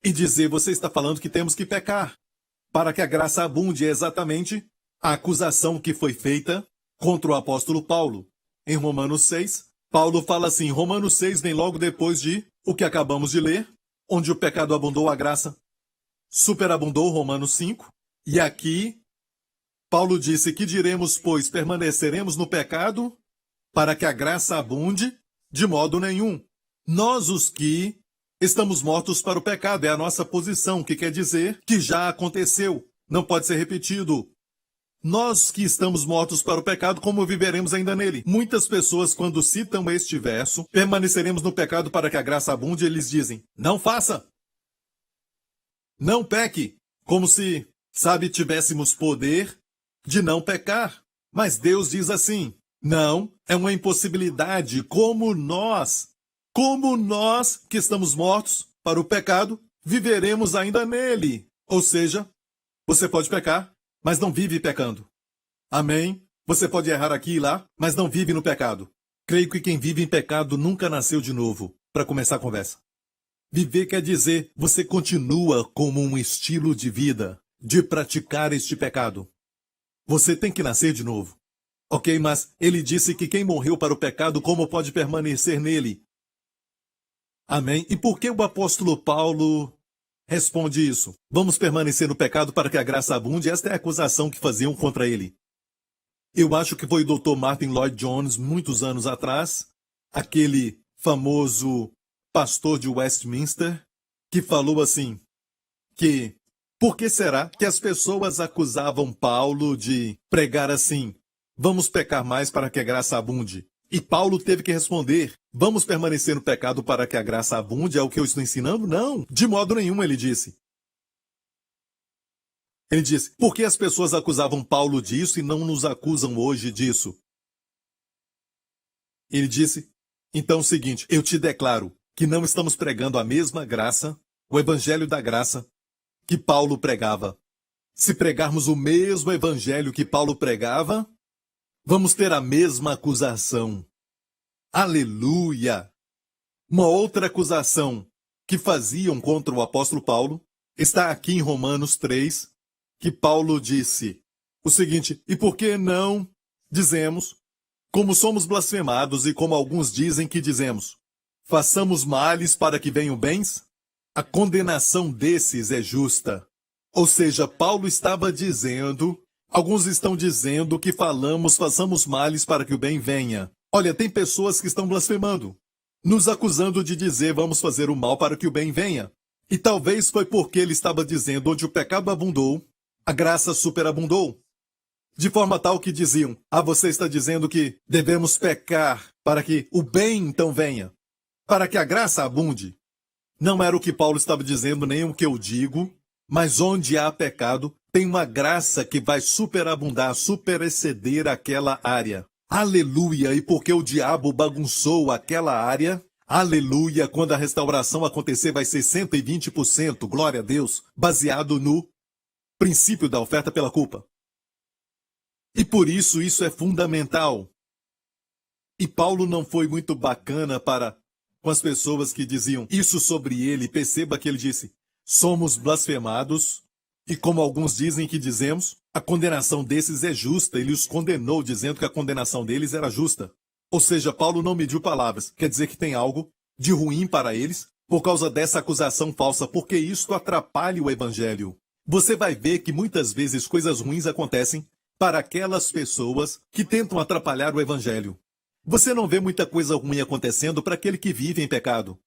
e dizer, você está falando que temos que pecar para que a graça abunde. É exatamente a acusação que foi feita contra o apóstolo Paulo. Em Romanos 6, Paulo fala assim, Romanos 6 vem logo depois de o que acabamos de ler, onde o pecado abundou, a graça superabundou, Romanos 5. E aqui, Paulo disse, que diremos, pois, permaneceremos no pecado para que a graça abunde? De modo nenhum. Nós os que estamos mortos para o pecado, é a nossa posição, que quer dizer que já aconteceu, não pode ser repetido. Nós que estamos mortos para o pecado, como viveremos ainda nele? Muitas pessoas, quando citam este verso, permaneceremos no pecado para que a graça abunde, eles dizem, não faça. Não peque, como se, tivéssemos poder de não pecar. Mas Deus diz assim, não, é uma impossibilidade, como nós que estamos mortos para o pecado, viveremos ainda nele. Ou seja, você pode pecar, mas não vive pecando. Amém? Você pode errar aqui e lá, mas não vive no pecado. Creio que quem vive em pecado nunca nasceu de novo, para começar a conversa. Viver quer dizer, você continua como um estilo de vida, de praticar este pecado. Você tem que nascer de novo. Ok, mas ele disse que quem morreu para o pecado, como pode permanecer nele? Amém? E por que o apóstolo Paulo responde isso? Vamos permanecer no pecado para que a graça abunde? Esta é a acusação que faziam contra ele. Eu acho que foi o Dr. Martin Lloyd Jones, muitos anos atrás, aquele famoso pastor de Westminster, que falou assim, que por que será que as pessoas acusavam Paulo de pregar assim, vamos pecar mais para que a graça abunde? E Paulo teve que responder, vamos permanecer no pecado para que a graça abunde? É o que eu estou ensinando? Não, de modo nenhum, ele disse. Ele disse, por que as pessoas acusavam Paulo disso e não nos acusam hoje disso? Ele disse, então é o seguinte, eu te declaro que não estamos pregando a mesma graça, o evangelho da graça, que Paulo pregava. Se pregarmos o mesmo evangelho que Paulo pregava, vamos ter a mesma acusação. Aleluia! Uma outra acusação que faziam contra o apóstolo Paulo está aqui em Romanos 3, que Paulo disse o seguinte, e por que não dizemos, como somos blasfemados e como alguns dizem que dizemos, façamos males para que venham bens? A condenação desses é justa. Ou seja, Paulo estava dizendo, alguns estão dizendo que façamos males para que o bem venha. Olha, tem pessoas que estão blasfemando, nos acusando de dizer vamos fazer o mal para que o bem venha. E talvez foi porque ele estava dizendo onde o pecado abundou, a graça superabundou. De forma tal que diziam, você está dizendo que devemos pecar para que o bem então venha, para que a graça abunde. Não era o que Paulo estava dizendo, nem o que eu digo, mas onde há pecado, tem uma graça que vai superabundar, superexceder aquela área. Aleluia! E porque o diabo bagunçou aquela área, aleluia, quando a restauração acontecer vai ser 120%, glória a Deus, baseado no princípio da oferta pela culpa. E por isso é fundamental. E Paulo não foi muito bacana para com as pessoas que diziam isso sobre ele, perceba que ele disse: somos blasfemados, e como alguns dizem que dizemos, a condenação desses é justa. Ele os condenou, dizendo que a condenação deles era justa. Ou seja, Paulo não mediu palavras. Quer dizer que tem algo de ruim para eles por causa dessa acusação falsa, porque isto atrapalha o evangelho. Você vai ver que muitas vezes coisas ruins acontecem para aquelas pessoas que tentam atrapalhar o evangelho. Você não vê muita coisa ruim acontecendo para aquele que vive em pecado.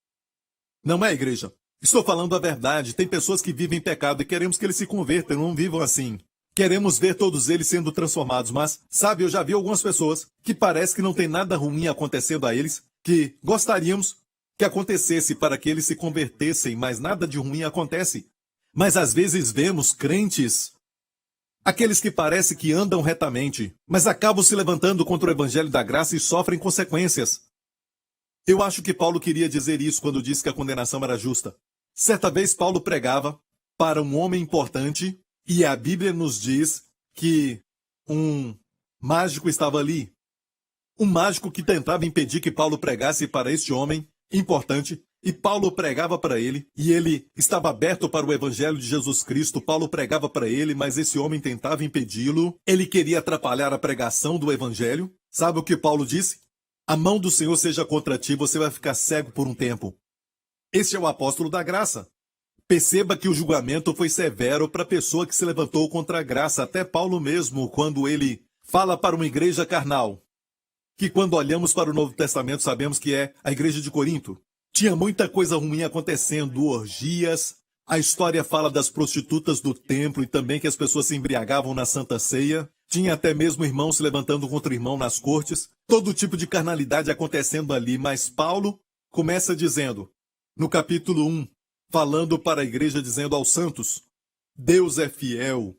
Não é, igreja? Estou falando a verdade. Tem pessoas que vivem em pecado e queremos que eles se convertam, não vivam assim. Queremos ver todos eles sendo transformados, mas, sabe, eu já vi algumas pessoas que parece que não tem nada ruim acontecendo a eles, que gostaríamos que acontecesse para que eles se convertessem, mas nada de ruim acontece. Mas às vezes vemos crentes, aqueles que parece que andam retamente, mas acabam se levantando contra o evangelho da graça e sofrem consequências. Eu acho que Paulo queria dizer isso quando disse que a condenação era justa. Certa vez Paulo pregava para um homem importante e a Bíblia nos diz que um mágico estava ali. Um mágico que tentava impedir que Paulo pregasse para este homem importante, e Paulo pregava para ele, e ele estava aberto para o evangelho de Jesus Cristo. Paulo pregava para ele, mas esse homem tentava impedi-lo. Ele queria atrapalhar a pregação do evangelho. Sabe o que Paulo disse? A mão do Senhor seja contra ti, você vai ficar cego por um tempo. Este é o apóstolo da graça. Perceba que o julgamento foi severo para a pessoa que se levantou contra a graça. Até Paulo mesmo, quando ele fala para uma igreja carnal, que quando olhamos para o Novo Testamento sabemos que é a igreja de Corinto. Tinha muita coisa ruim acontecendo, orgias. A história fala das prostitutas do templo e também que as pessoas se embriagavam na Santa Ceia. Tinha até mesmo irmão se levantando contra irmão nas cortes. Todo tipo de carnalidade acontecendo ali. Mas Paulo começa dizendo, no capítulo 1, falando para a igreja, dizendo aos santos: Deus é fiel,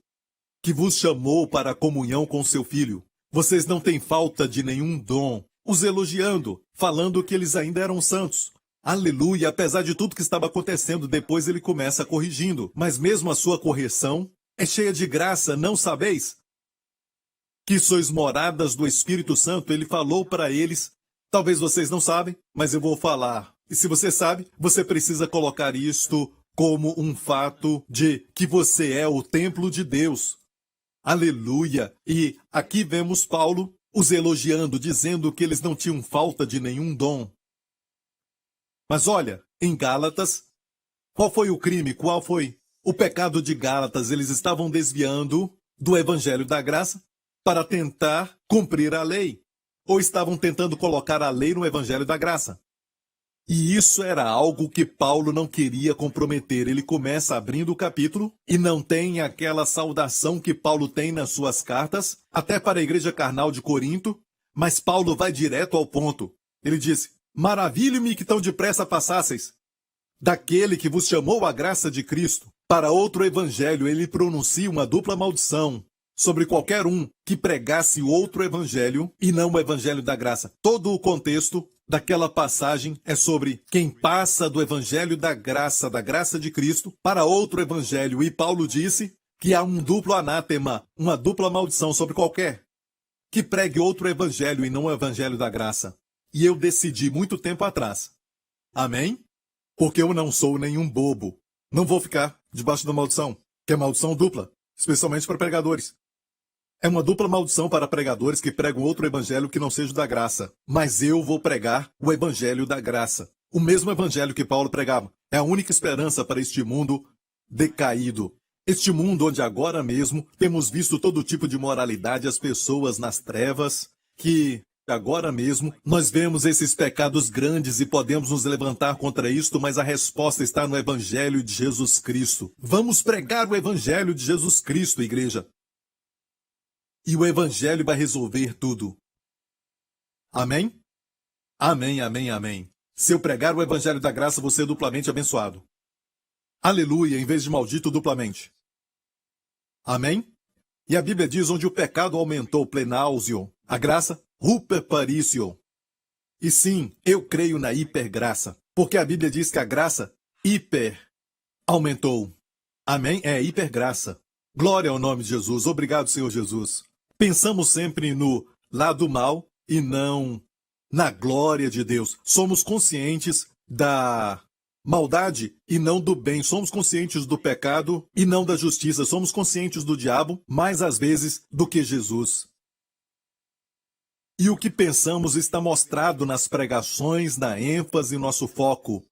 que vos chamou para a comunhão com seu Filho. Vocês não têm falta de nenhum dom. Os elogiando, falando que eles ainda eram santos. Aleluia, apesar de tudo que estava acontecendo, depois ele começa corrigindo. Mas mesmo a sua correção é cheia de graça, não sabeis? Que sois moradas do Espírito Santo. Ele falou para eles, talvez vocês não sabem, mas eu vou falar. E se você sabe, você precisa colocar isto como um fato de que você é o templo de Deus. Aleluia! E aqui vemos Paulo os elogiando, dizendo que eles não tinham falta de nenhum dom. Mas olha, em Gálatas, qual foi o crime? Qual foi o pecado de Gálatas? Eles estavam desviando do evangelho da graça para tentar cumprir a lei. Ou estavam tentando colocar a lei no evangelho da graça. E isso era algo que Paulo não queria comprometer. Ele começa abrindo o capítulo e não tem aquela saudação que Paulo tem nas suas cartas, até para a igreja carnal de Corinto, mas Paulo vai direto ao ponto. Ele disse: maravilhe-me que tão depressa passasseis daquele que vos chamou à graça de Cristo para outro evangelho. Ele pronuncia uma dupla maldição sobre qualquer um que pregasse outro evangelho e não o evangelho da graça. Todo o contexto daquela passagem é sobre quem passa do evangelho da graça de Cristo para outro evangelho. E Paulo disse que há um duplo anátema, uma dupla maldição sobre qualquer que pregue outro evangelho e não o evangelho da graça. E eu decidi muito tempo atrás. Amém? Porque eu não sou nenhum bobo. Não vou ficar debaixo da maldição, que é maldição dupla, especialmente para pregadores. É uma dupla maldição para pregadores que pregam outro evangelho que não seja da graça. Mas eu vou pregar o evangelho da graça. O mesmo evangelho que Paulo pregava. É a única esperança para este mundo decaído. Este mundo onde agora mesmo temos visto todo tipo de moralidade, as pessoas nas trevas, que agora mesmo nós vemos esses pecados grandes e podemos nos levantar contra isto, mas a resposta está no evangelho de Jesus Cristo. Vamos pregar o evangelho de Jesus Cristo, igreja. E o evangelho vai resolver tudo. Amém? Amém, amém, amém. Se eu pregar o evangelho da graça, você é duplamente abençoado. Aleluia, em vez de maldito duplamente. Amém? E a Bíblia diz: onde o pecado aumentou plenausio, a graça ruperparitio. E sim, eu creio na hipergraça, porque a Bíblia diz que a graça hiper aumentou. Amém? É hipergraça. Glória ao nome de Jesus. Obrigado, Senhor Jesus. Pensamos sempre no lado mal e não na glória de Deus. Somos conscientes da maldade e não do bem. Somos conscientes do pecado e não da justiça. Somos conscientes do diabo mais às vezes do que Jesus. E o que pensamos está mostrado nas pregações, na ênfase e nosso foco.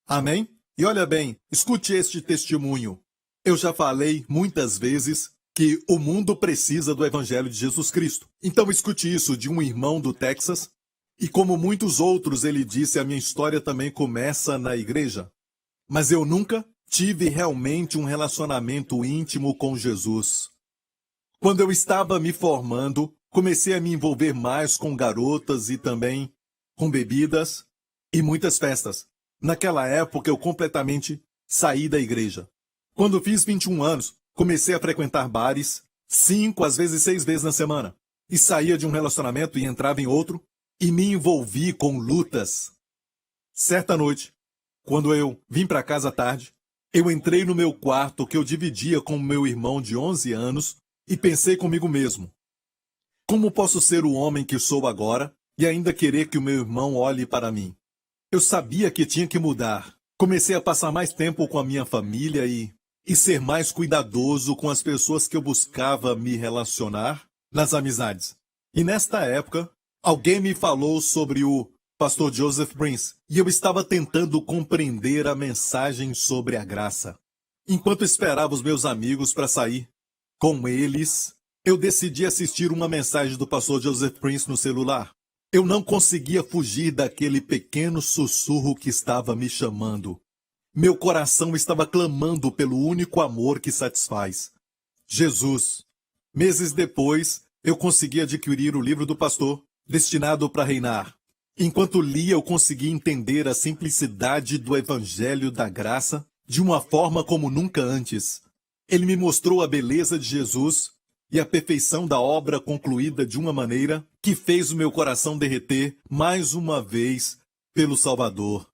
Amém? E olha bem, escute este testemunho. Eu já falei muitas vezes que o mundo precisa do Evangelho de Jesus Cristo. Então escute isso de um irmão do Texas. E como muitos outros, ele disse, a minha história também começa na igreja. Mas eu nunca tive realmente um relacionamento íntimo com Jesus. Quando eu estava me formando, comecei a me envolver mais com garotas e também com bebidas e muitas festas. Naquela época, eu completamente saí da igreja. Quando fiz 21 anos, comecei a frequentar bares 5, às vezes 6 vezes na semana. E saía de um relacionamento e entrava em outro. E me envolvi com lutas. Certa noite, quando eu vim para casa tarde, eu entrei no meu quarto que eu dividia com meu irmão de 11 anos e pensei comigo mesmo: como posso ser o homem que sou agora e ainda querer que o meu irmão olhe para mim? Eu sabia que tinha que mudar. Comecei a passar mais tempo com a minha família e ser mais cuidadoso com as pessoas que eu buscava me relacionar nas amizades. E nesta época, alguém me falou sobre o pastor Joseph Prince, e eu estava tentando compreender a mensagem sobre a graça. Enquanto esperava os meus amigos para sair com eles, eu decidi assistir uma mensagem do pastor Joseph Prince no celular. Eu não conseguia fugir daquele pequeno sussurro que estava me chamando. Meu coração estava clamando pelo único amor que satisfaz: Jesus. Meses depois, eu consegui adquirir o livro do pastor, Destinado para Reinar. Enquanto lia, eu consegui entender a simplicidade do Evangelho da Graça de uma forma como nunca antes. Ele me mostrou a beleza de Jesus e a perfeição da obra concluída de uma maneira que fez o meu coração derreter mais uma vez pelo Salvador.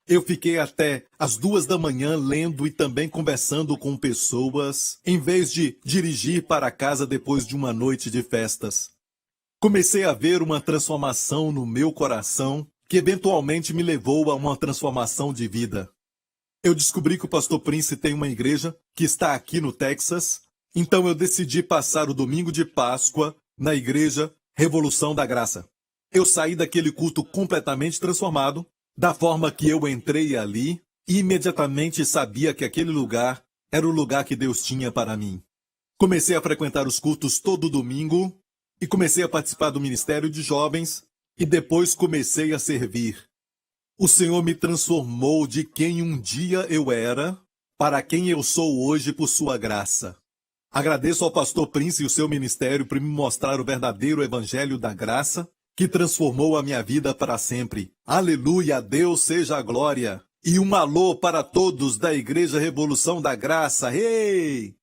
Eu fiquei até às 2 da manhã lendo e também conversando com pessoas, em vez de dirigir para casa depois de uma noite de festas. Comecei a ver uma transformação no meu coração, que eventualmente me levou a uma transformação de vida. Eu descobri que o pastor Prince tem uma igreja que está aqui no Texas, então eu decidi passar o domingo de Páscoa na igreja Revolução da Graça. Eu saí daquele culto completamente transformado, da forma que eu entrei ali, e imediatamente sabia que aquele lugar era o lugar que Deus tinha para mim. Comecei a frequentar os cultos todo domingo, e comecei a participar do ministério de jovens, e depois comecei a servir. O Senhor me transformou de quem um dia eu era, para quem eu sou hoje por sua graça. Agradeço ao pastor Prince e o seu ministério por me mostrar o verdadeiro evangelho da graça, que transformou a minha vida para sempre. Aleluia, a Deus seja a glória. E um alô para todos da Igreja Revolução da Graça. Ei!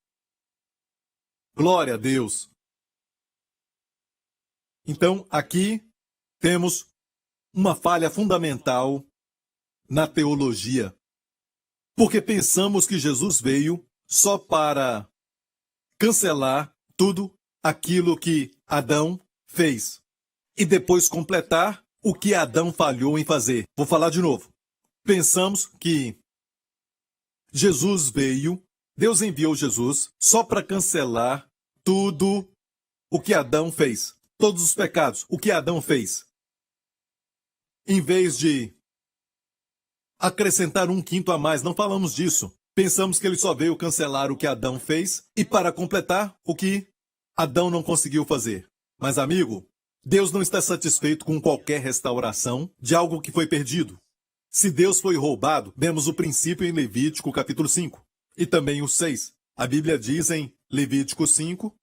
Glória a Deus. Então, aqui temos uma falha fundamental na teologia. Porque pensamos que Jesus veio só para cancelar tudo aquilo que Adão fez e depois completar o que Adão falhou em fazer. Vou falar de novo. Pensamos que Jesus veio, Deus enviou Jesus só para cancelar tudo o que Adão fez. Todos os pecados, o que Adão fez. Em vez de acrescentar 1/5 a mais, não falamos disso. Pensamos que ele só veio cancelar o que Adão fez e para completar o que Adão não conseguiu fazer. Mas, amigo, Deus não está satisfeito com qualquer restauração de algo que foi perdido. Se Deus foi roubado, vemos o princípio em Levítico capítulo 5 e também o 6. A Bíblia diz em Levítico 5,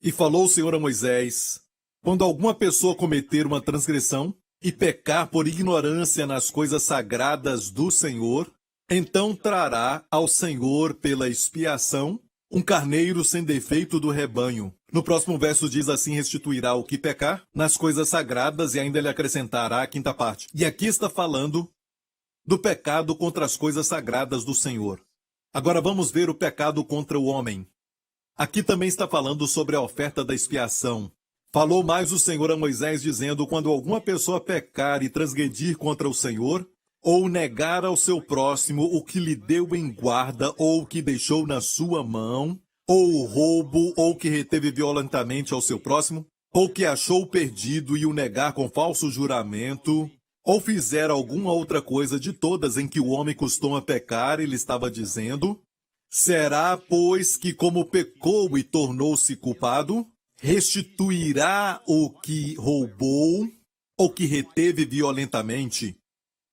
e falou o Senhor a Moisés: quando alguma pessoa cometer uma transgressão e pecar por ignorância nas coisas sagradas do Senhor, então trará ao Senhor pela expiação um carneiro sem defeito do rebanho. No próximo verso diz assim: restituirá o que pecar nas coisas sagradas, e ainda lhe acrescentará a 5ª parte. E aqui está falando do pecado contra as coisas sagradas do Senhor. Agora vamos ver o pecado contra o homem. Aqui também está falando sobre a oferta da expiação. Falou mais o Senhor a Moisés, dizendo: quando alguma pessoa pecar e transgredir contra o Senhor, ou negar ao seu próximo o que lhe deu em guarda, ou o que deixou na sua mão, ou o roubo, ou que reteve violentamente ao seu próximo, ou que achou perdido e o negar com falso juramento, ou fizer alguma outra coisa de todas em que o homem costuma pecar, ele estava dizendo, será, pois, que como pecou e tornou-se culpado, restituirá o que roubou ou que reteve violentamente.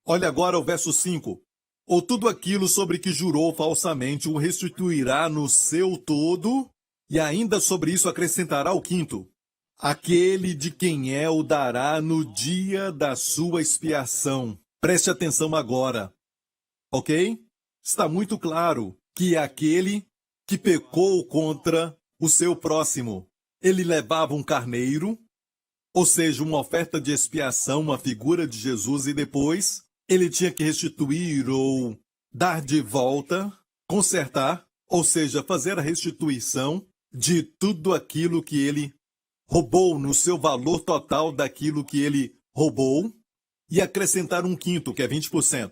Olha agora o verso 5. Ou tudo aquilo sobre que jurou falsamente o restituirá no seu todo, e ainda sobre isso acrescentará o quinto. Aquele de quem é o dará no dia da sua expiação. Preste atenção agora, ok? Está muito claro que é aquele que pecou contra o seu próximo. Ele levava um carneiro, ou seja, uma oferta de expiação, uma figura de Jesus, e depois ele tinha que restituir ou dar de volta, consertar, ou seja, fazer a restituição de tudo aquilo que ele roubou no seu valor total daquilo que ele roubou e acrescentar um quinto, que é 20%.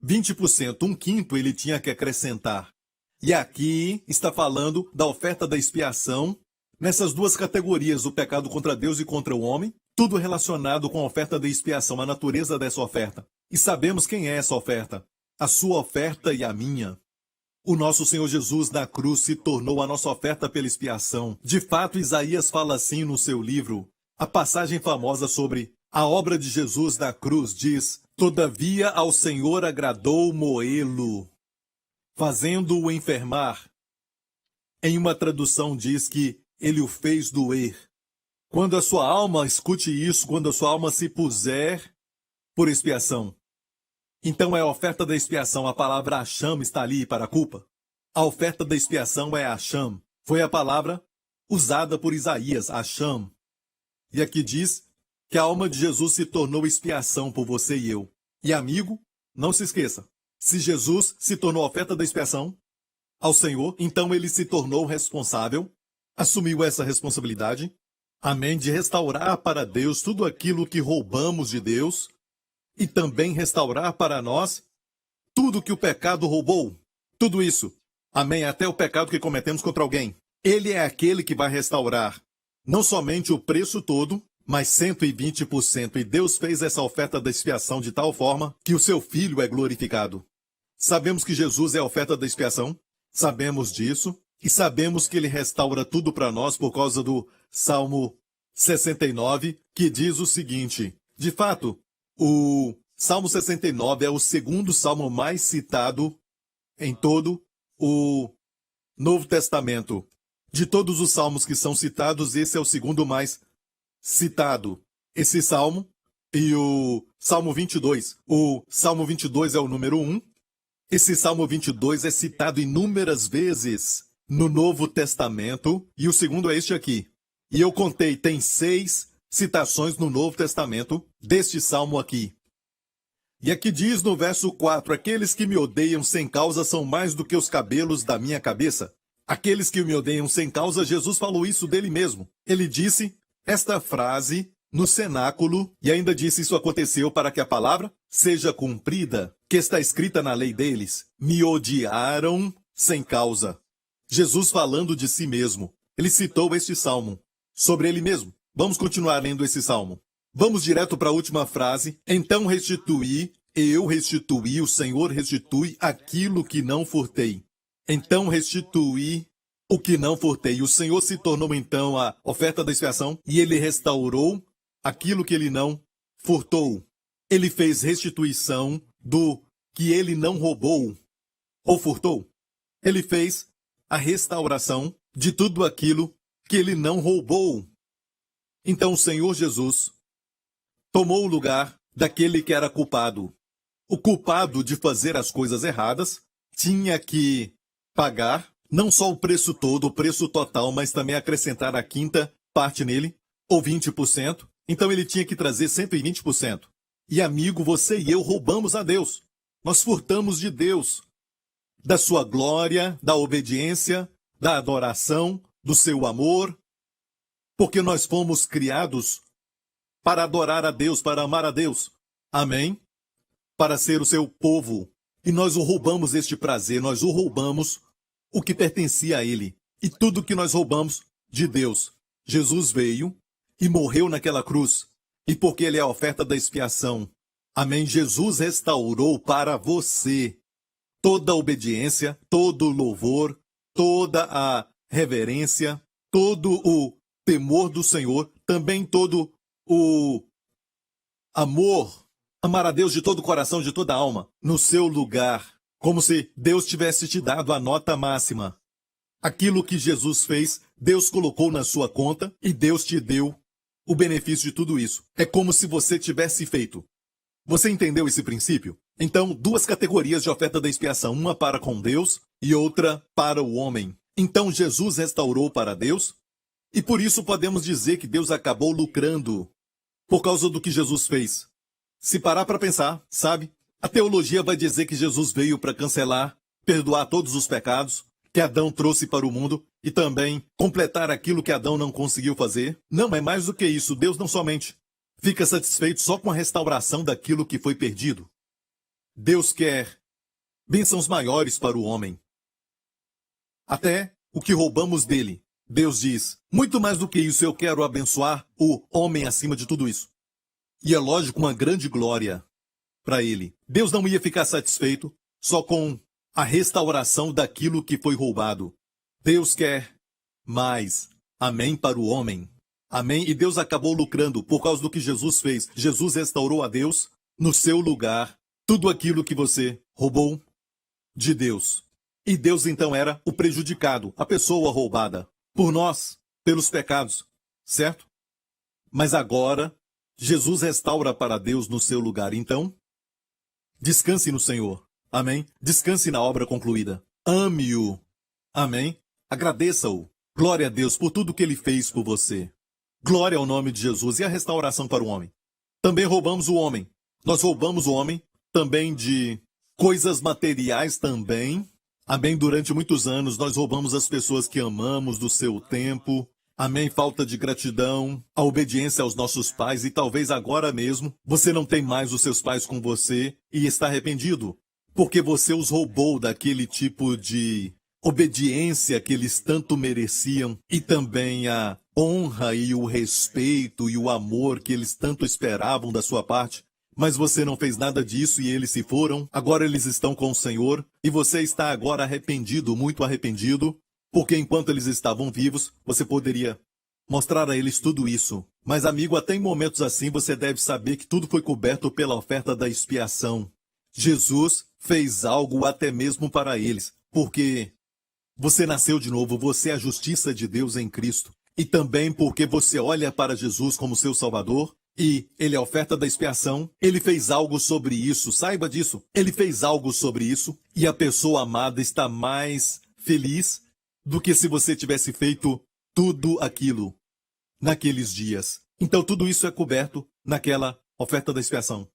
20%, um quinto ele tinha que acrescentar. E aqui está falando da oferta da expiação, nessas duas categorias, o pecado contra Deus e contra o homem, tudo relacionado com a oferta da expiação, a natureza dessa oferta. E sabemos quem é essa oferta, a sua oferta e a minha. O nosso Senhor Jesus na cruz se tornou a nossa oferta pela expiação. De fato, Isaías fala assim no seu livro. A passagem famosa sobre a obra de Jesus na cruz diz: todavia ao Senhor agradou moê-lo, fazendo-o enfermar. Em uma tradução diz que ele o fez doer. Quando a sua alma, escute isso, quando a sua alma se puser por expiação. Então é a oferta da expiação, a palavra Hasham está ali para a culpa. A oferta da expiação é Hasham. Foi a palavra usada por Isaías, Hasham. E aqui diz que a alma de Jesus se tornou expiação por você e eu. E amigo, não se esqueça, se Jesus se tornou a oferta da expiação ao Senhor, então ele se tornou responsável, assumiu essa responsabilidade, amém, de restaurar para Deus tudo aquilo que roubamos de Deus, e também restaurar para nós tudo que o pecado roubou. Tudo isso. Amém. Até o pecado que cometemos contra alguém. Ele é aquele que vai restaurar não somente o preço todo, mas 120%. E Deus fez essa oferta da expiação de tal forma que o seu Filho é glorificado. Sabemos que Jesus é a oferta da expiação. Sabemos disso. E sabemos que ele restaura tudo para nós por causa do Salmo 69, que diz o seguinte. De fato, o Salmo 69 é o segundo salmo mais citado em todo o Novo Testamento. De todos os salmos que são citados, esse é o segundo mais citado. Esse salmo e o Salmo 22. O Salmo 22 é o número 1. Esse Salmo 22 é citado inúmeras vezes no Novo Testamento. E o segundo é este aqui. E eu contei, tem 6 citações no Novo Testamento deste salmo aqui. E aqui diz no verso 4, aqueles que me odeiam sem causa são mais do que os cabelos da minha cabeça. Aqueles que me odeiam sem causa, Jesus falou isso dele mesmo. Ele disse esta frase no cenáculo e ainda disse isso aconteceu para que a palavra seja cumprida, que está escrita na lei deles. Me odiaram sem causa. Jesus falando de si mesmo. Ele citou este salmo sobre ele mesmo. Vamos continuar lendo esse salmo. Vamos direto para a última frase. Então restituí, eu restituí, o Senhor restitui aquilo que não furtei. Então restituí o que não furtei. O Senhor se tornou então a oferta da expiação e ele restaurou aquilo que ele não furtou. Ele fez restituição do que ele não roubou ou furtou. Ele fez a restauração de tudo aquilo que ele não roubou. Então o Senhor Jesus tomou o lugar daquele que era culpado. O culpado de fazer as coisas erradas tinha que pagar não só o preço todo, o preço total, mas também acrescentar a quinta parte nele, ou 20%. Então ele tinha que trazer 120%. E amigo, você e eu roubamos a Deus. Nós furtamos de Deus, da sua glória, da obediência, da adoração, do seu amor. Porque nós fomos criados para adorar a Deus, para amar a Deus. Amém? Para ser o seu povo. E nós o roubamos este prazer, nós o roubamos o que pertencia a ele. E tudo que nós roubamos de Deus. Jesus veio e morreu naquela cruz. E porque ele é a oferta da expiação. Amém? Jesus restaurou para você toda a obediência, todo o louvor, toda a reverência, todo o temor do Senhor, também todo o amor, amar a Deus de todo o coração, de toda a alma, no seu lugar, como se Deus tivesse te dado a nota máxima. Aquilo que Jesus fez, Deus colocou na sua conta e Deus te deu o benefício de tudo isso. É como se você tivesse feito. Você entendeu esse princípio? Então, duas categorias de oferta da expiação, uma para com Deus e outra para o homem. Então, Jesus restaurou para Deus e por isso podemos dizer que Deus acabou lucrando por causa do que Jesus fez. Se parar para pensar, sabe? A teologia vai dizer que Jesus veio para cancelar, perdoar todos os pecados que Adão trouxe para o mundo e também completar aquilo que Adão não conseguiu fazer. Não, é mais do que isso. Deus não somente fica satisfeito só com a restauração daquilo que foi perdido. Deus quer bênçãos maiores para o homem. Até o que roubamos dele. Deus diz, muito mais do que isso, eu quero abençoar o homem acima de tudo isso. E é lógico, uma grande glória para ele. Deus não ia ficar satisfeito só com a restauração daquilo que foi roubado. Deus quer mais. Amém para o homem. Amém? E Deus acabou lucrando por causa do que Jesus fez. Jesus restaurou a Deus no seu lugar tudo aquilo que você roubou de Deus. E Deus então era o prejudicado, a pessoa roubada por nós, pelos pecados, certo? Mas agora, Jesus restaura para Deus no seu lugar. Então, descanse no Senhor. Amém? Descanse na obra concluída. Ame-o. Amém? Agradeça-o. Glória a Deus por tudo que ele fez por você. Glória ao nome de Jesus e a restauração para o homem. Também roubamos o homem. Nós roubamos o homem também de coisas materiais também. Amém? Durante muitos anos nós roubamos as pessoas que amamos do seu tempo. Amém? Falta de gratidão, a obediência aos nossos pais e talvez agora mesmo você não tem mais os seus pais com você e está arrependido. Porque você os roubou daquele tipo de obediência que eles tanto mereciam e também a honra e o respeito e o amor que eles tanto esperavam da sua parte. Mas você não fez nada disso e eles se foram. Agora eles estão com o Senhor e você está agora arrependido, muito arrependido, porque enquanto eles estavam vivos, você poderia mostrar a eles tudo isso. Mas amigo, até em momentos assim você deve saber que tudo foi coberto pela oferta da expiação. Jesus fez algo até mesmo para eles, porque você nasceu de novo, você é a justiça de Deus em Cristo. E também porque você olha para Jesus como seu Salvador, e ele é a oferta da expiação, ele fez algo sobre isso, saiba disso. Ele fez algo sobre isso, e a pessoa amada está mais feliz do que se você tivesse feito tudo aquilo naqueles dias. Então tudo isso é coberto naquela oferta da expiação.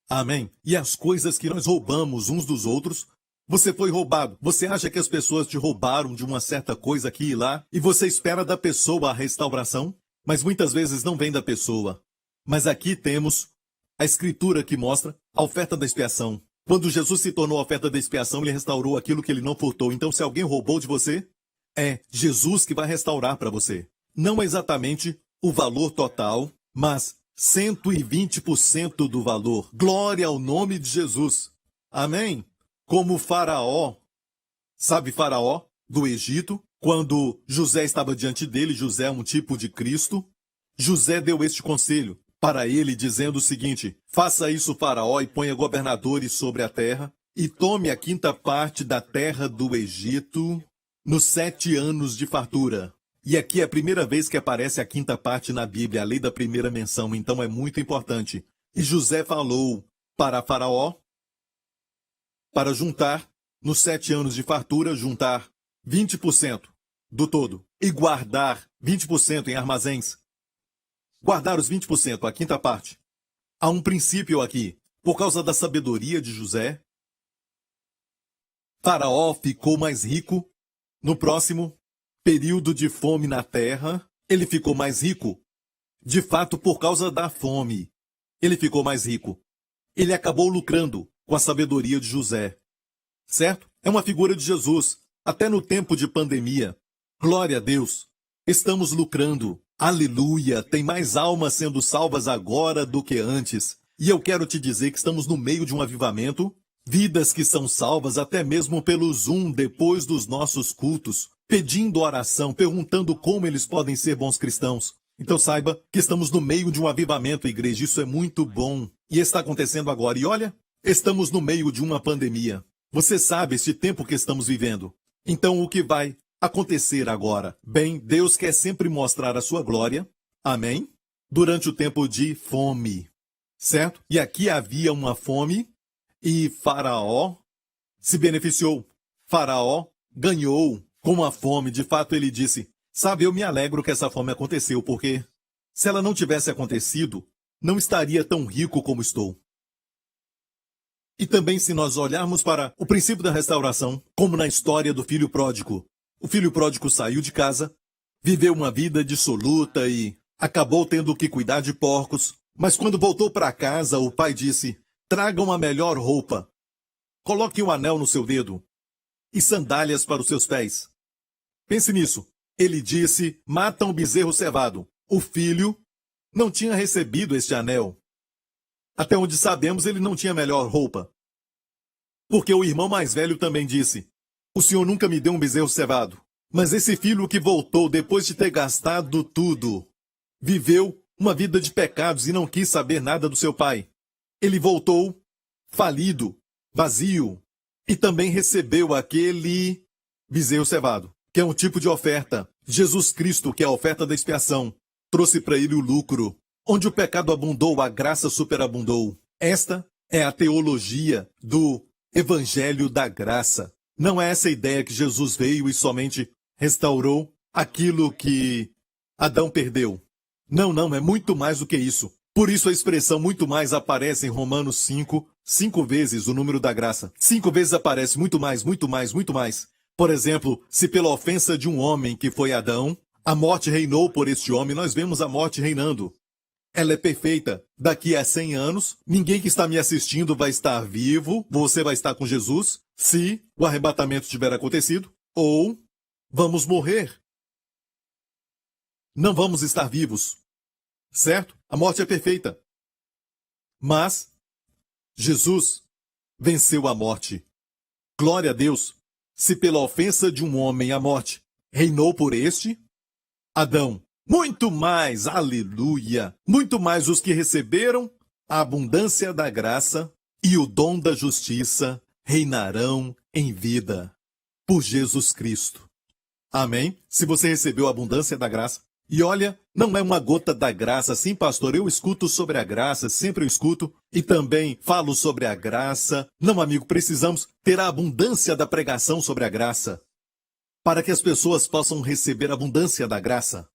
Amém? E as coisas que nós roubamos uns dos outros, você foi roubado. Você acha que as pessoas te roubaram de uma certa coisa aqui e lá, e você espera da pessoa a restauração? Mas muitas vezes não vem da pessoa. Mas aqui temos a escritura que mostra a oferta da expiação. Quando Jesus se tornou a oferta da expiação, ele restaurou aquilo que ele não furtou. Então, se alguém roubou de você, é Jesus que vai restaurar para você. Não exatamente o valor total, mas 120% do valor. Glória ao nome de Jesus. Amém? Como Faraó. Sabe Faraó do Egito? Quando José estava diante dele, José é um tipo de Cristo, José deu este conselho para ele, dizendo o seguinte: faça isso, Faraó, e ponha governadores sobre a terra, e tome a 5ª parte da terra do Egito nos 7 anos de fartura. E aqui é a primeira vez que aparece a 5ª parte na Bíblia, a lei da primeira menção, então é muito importante. E José falou para Faraó para juntar, nos 7 anos de fartura, juntar 20% do todo e guardar 20% em armazéns. Guardar os 20%, a 5ª parte. Há um princípio aqui. Por causa da sabedoria de José, Faraó ficou mais rico no próximo período de fome na terra Ele ficou mais rico, de fato, por causa da fome. Ele ficou mais rico. Ele acabou lucrando com a sabedoria de José. Certo? É uma figura de Jesus, até no tempo de pandemia. Glória a Deus. Estamos lucrando. Aleluia! Tem mais almas sendo salvas agora do que antes. E eu quero te dizer que estamos no meio de um avivamento. Vidas que são salvas até mesmo pelo Zoom depois dos nossos cultos, pedindo oração, perguntando como eles podem ser bons cristãos. Então saiba que estamos no meio de um avivamento, igreja. Isso é muito bom. E está acontecendo agora. E olha, estamos no meio de uma pandemia. Você sabe este tempo que estamos vivendo. Então o que vai acontecer agora? Bem, Deus quer sempre mostrar a sua glória. Amém? Durante o tempo de fome. Certo? E aqui havia uma fome e Faraó se beneficiou. Faraó ganhou com a fome. De fato, ele disse, sabe, eu me alegro que essa fome aconteceu, porque se ela não tivesse acontecido, não estaria tão rico como estou. E também se nós olharmos para o princípio da restauração, como na história do filho pródigo. O filho pródigo saiu de casa, viveu uma vida dissoluta e acabou tendo que cuidar de porcos. Mas quando voltou para casa, o pai disse, traga uma melhor roupa. Coloque um anel no seu dedo e sandálias para os seus pés. Pense nisso. Ele disse, mata um bezerro cevado. O filho não tinha recebido este anel. Até onde sabemos, ele não tinha melhor roupa. Porque o irmão mais velho também disse, o senhor nunca me deu um bezerro cevado. Mas esse filho que voltou depois de ter gastado tudo, viveu uma vida de pecados e não quis saber nada do seu pai. Ele voltou falido, vazio, e também recebeu aquele bezerro cevado, que é um tipo de oferta. Jesus Cristo, que é a oferta da expiação, trouxe para ele o lucro. Onde o pecado abundou, a graça superabundou. Esta é a teologia do Evangelho da Graça. Não é essa ideia que Jesus veio e somente restaurou aquilo que Adão perdeu. Não, é muito mais do que isso. Por isso a expressão muito mais aparece em Romanos 5 vezes o número da graça. 5 vezes aparece muito mais, muito mais, muito mais. Por exemplo, se pela ofensa de um homem que foi Adão, a morte reinou por este homem, nós vemos a morte reinando. Ela é perfeita. Daqui a 100 anos, ninguém que está me assistindo vai estar vivo, você vai estar com Jesus, se o arrebatamento tiver acontecido, ou vamos morrer. Não vamos estar vivos. Certo? A morte é perfeita. Mas Jesus venceu a morte. Glória a Deus. Se pela ofensa de um homem a morte reinou por este, Adão, muito mais, aleluia, muito mais os que receberam a abundância da graça e o dom da justiça reinarão em vida por Jesus Cristo. Amém? Se você recebeu a abundância da graça, e olha, não é uma gota da graça, sim, pastor, eu escuto sobre a graça, sempre eu escuto, e também falo sobre a graça. Não, amigo, precisamos ter a abundância da pregação sobre a graça, para que as pessoas possam receber a abundância da graça.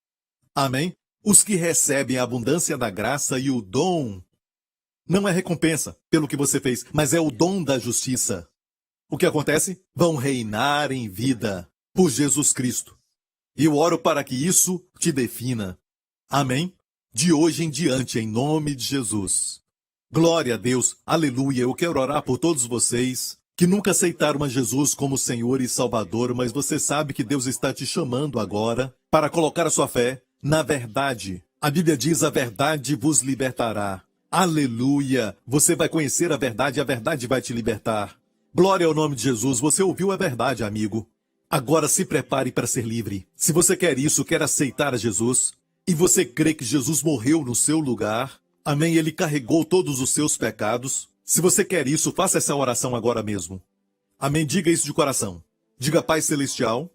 Amém? Os que recebem a abundância da graça e o dom, não é recompensa pelo que você fez, mas é o dom da justiça. O que acontece? Vão reinar em vida por Jesus Cristo. E eu oro para que isso te defina. Amém? De hoje em diante, em nome de Jesus. Glória a Deus. Aleluia. Eu quero orar por todos vocês que nunca aceitaram a Jesus como Senhor e Salvador, mas você sabe que Deus está te chamando agora para colocar a sua fé na verdade. A Bíblia diz, a verdade vos libertará. Aleluia. Você vai conhecer a verdade vai te libertar. Glória ao nome de Jesus. Você ouviu a verdade, amigo. Agora se prepare para ser livre. Se você quer isso, quer aceitar a Jesus, e você crê que Jesus morreu no seu lugar, amém, ele carregou todos os seus pecados. Se você quer isso, faça essa oração agora mesmo. Amém, diga isso de coração. Diga, Pai Celestial,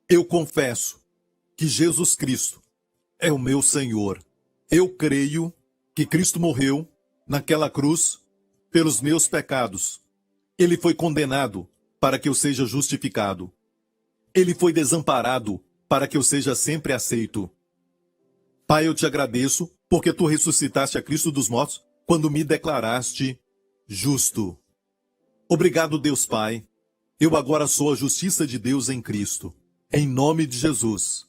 eu confesso que Jesus Cristo é o meu Senhor. Eu creio que Cristo morreu naquela cruz pelos meus pecados. Ele foi condenado para que eu seja justificado. Ele foi desamparado para que eu seja sempre aceito. Pai, eu te agradeço porque tu ressuscitaste a Cristo dos mortos quando me declaraste justo. Obrigado, Deus Pai. Eu agora sou a justiça de Deus em Cristo. Em nome de Jesus.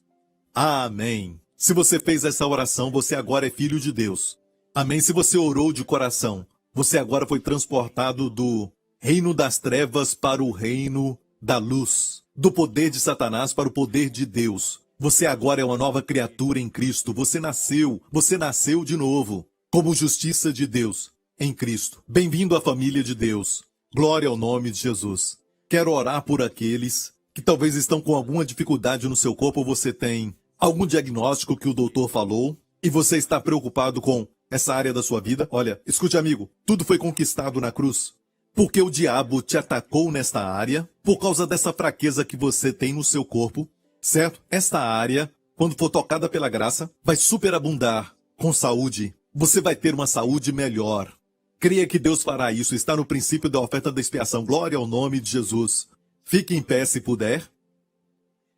Amém. Se você fez essa oração, você agora é filho de Deus. Amém? Se você orou de coração, você agora foi transportado do reino das trevas para o reino da luz, do poder de Satanás para o poder de Deus. Você agora é uma nova criatura em Cristo. Você nasceu de novo, como justiça de Deus em Cristo. Bem-vindo à família de Deus. Glória ao nome de Jesus. Quero orar por aqueles que talvez estão com alguma dificuldade no seu corpo. Você tem algum diagnóstico que o doutor falou e você está preocupado com essa área da sua vida? Olha, escute, amigo, tudo foi conquistado na cruz. Porque o diabo te atacou nesta área por causa dessa fraqueza que você tem no seu corpo, certo? Esta área, quando for tocada pela graça, vai superabundar com saúde. Você vai ter uma saúde melhor. Creia que Deus fará isso. Está no princípio da oferta da expiação. Glória ao nome de Jesus. Fique em pé se puder.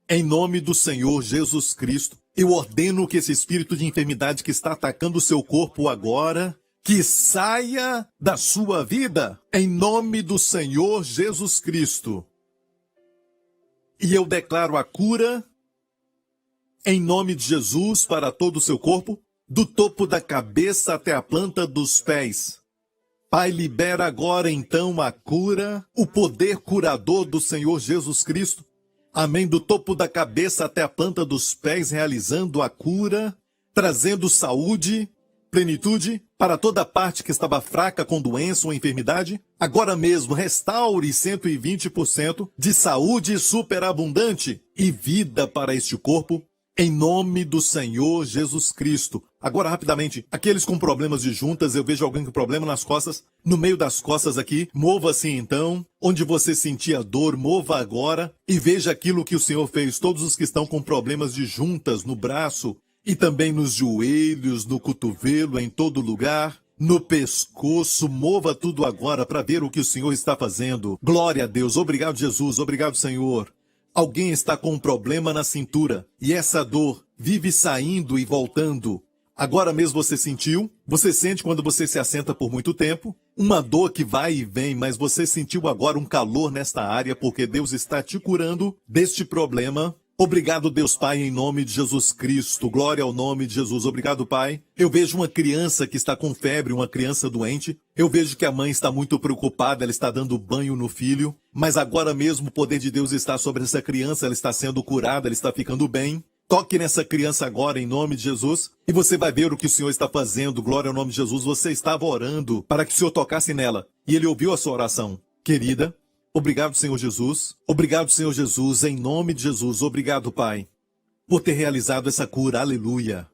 Em nome do Senhor Jesus Cristo, eu ordeno que esse espírito de enfermidade que está atacando o seu corpo agora, que saia da sua vida, em nome do Senhor Jesus Cristo. E eu declaro a cura, em nome de Jesus, para todo o seu corpo, do topo da cabeça até a planta dos pés. Pai, libera agora então a cura, o poder curador do Senhor Jesus Cristo. Amém, do topo da cabeça até a planta dos pés, realizando a cura, trazendo saúde, plenitude para toda parte que estava fraca com doença ou enfermidade. Agora mesmo, restaure 120% de saúde superabundante e vida para este corpo, em nome do Senhor Jesus Cristo. Agora, rapidamente, aqueles com problemas de juntas, eu vejo alguém com problema nas costas, no meio das costas aqui, mova-se então, onde você sentia dor, mova agora e veja aquilo que o Senhor fez. Todos os que estão com problemas de juntas no braço e também nos joelhos, no cotovelo, em todo lugar, no pescoço, mova tudo agora para ver o que o Senhor está fazendo. Glória a Deus, obrigado Jesus, obrigado Senhor. Alguém está com um problema na cintura e essa dor vive saindo e voltando. Agora mesmo você sentiu? Você sente quando você se assenta por muito tempo? Uma dor que vai e vem, mas você sentiu agora um calor nesta área porque Deus está te curando deste problema. Obrigado, Deus Pai, em nome de Jesus Cristo. Glória ao nome de Jesus. Obrigado, Pai. Eu vejo uma criança que está com febre, uma criança doente. Eu vejo que a mãe está muito preocupada, ela está dando banho no filho. Mas agora mesmo o poder de Deus está sobre essa criança, ela está sendo curada, ela está ficando bem. Toque nessa criança agora, em nome de Jesus, e você vai ver o que o Senhor está fazendo. Glória ao nome de Jesus. Você estava orando para que o Senhor tocasse nela, e Ele ouviu a sua oração. Querida, obrigado, Senhor Jesus. Obrigado, Senhor Jesus, em nome de Jesus. Obrigado, Pai, por ter realizado essa cura. Aleluia.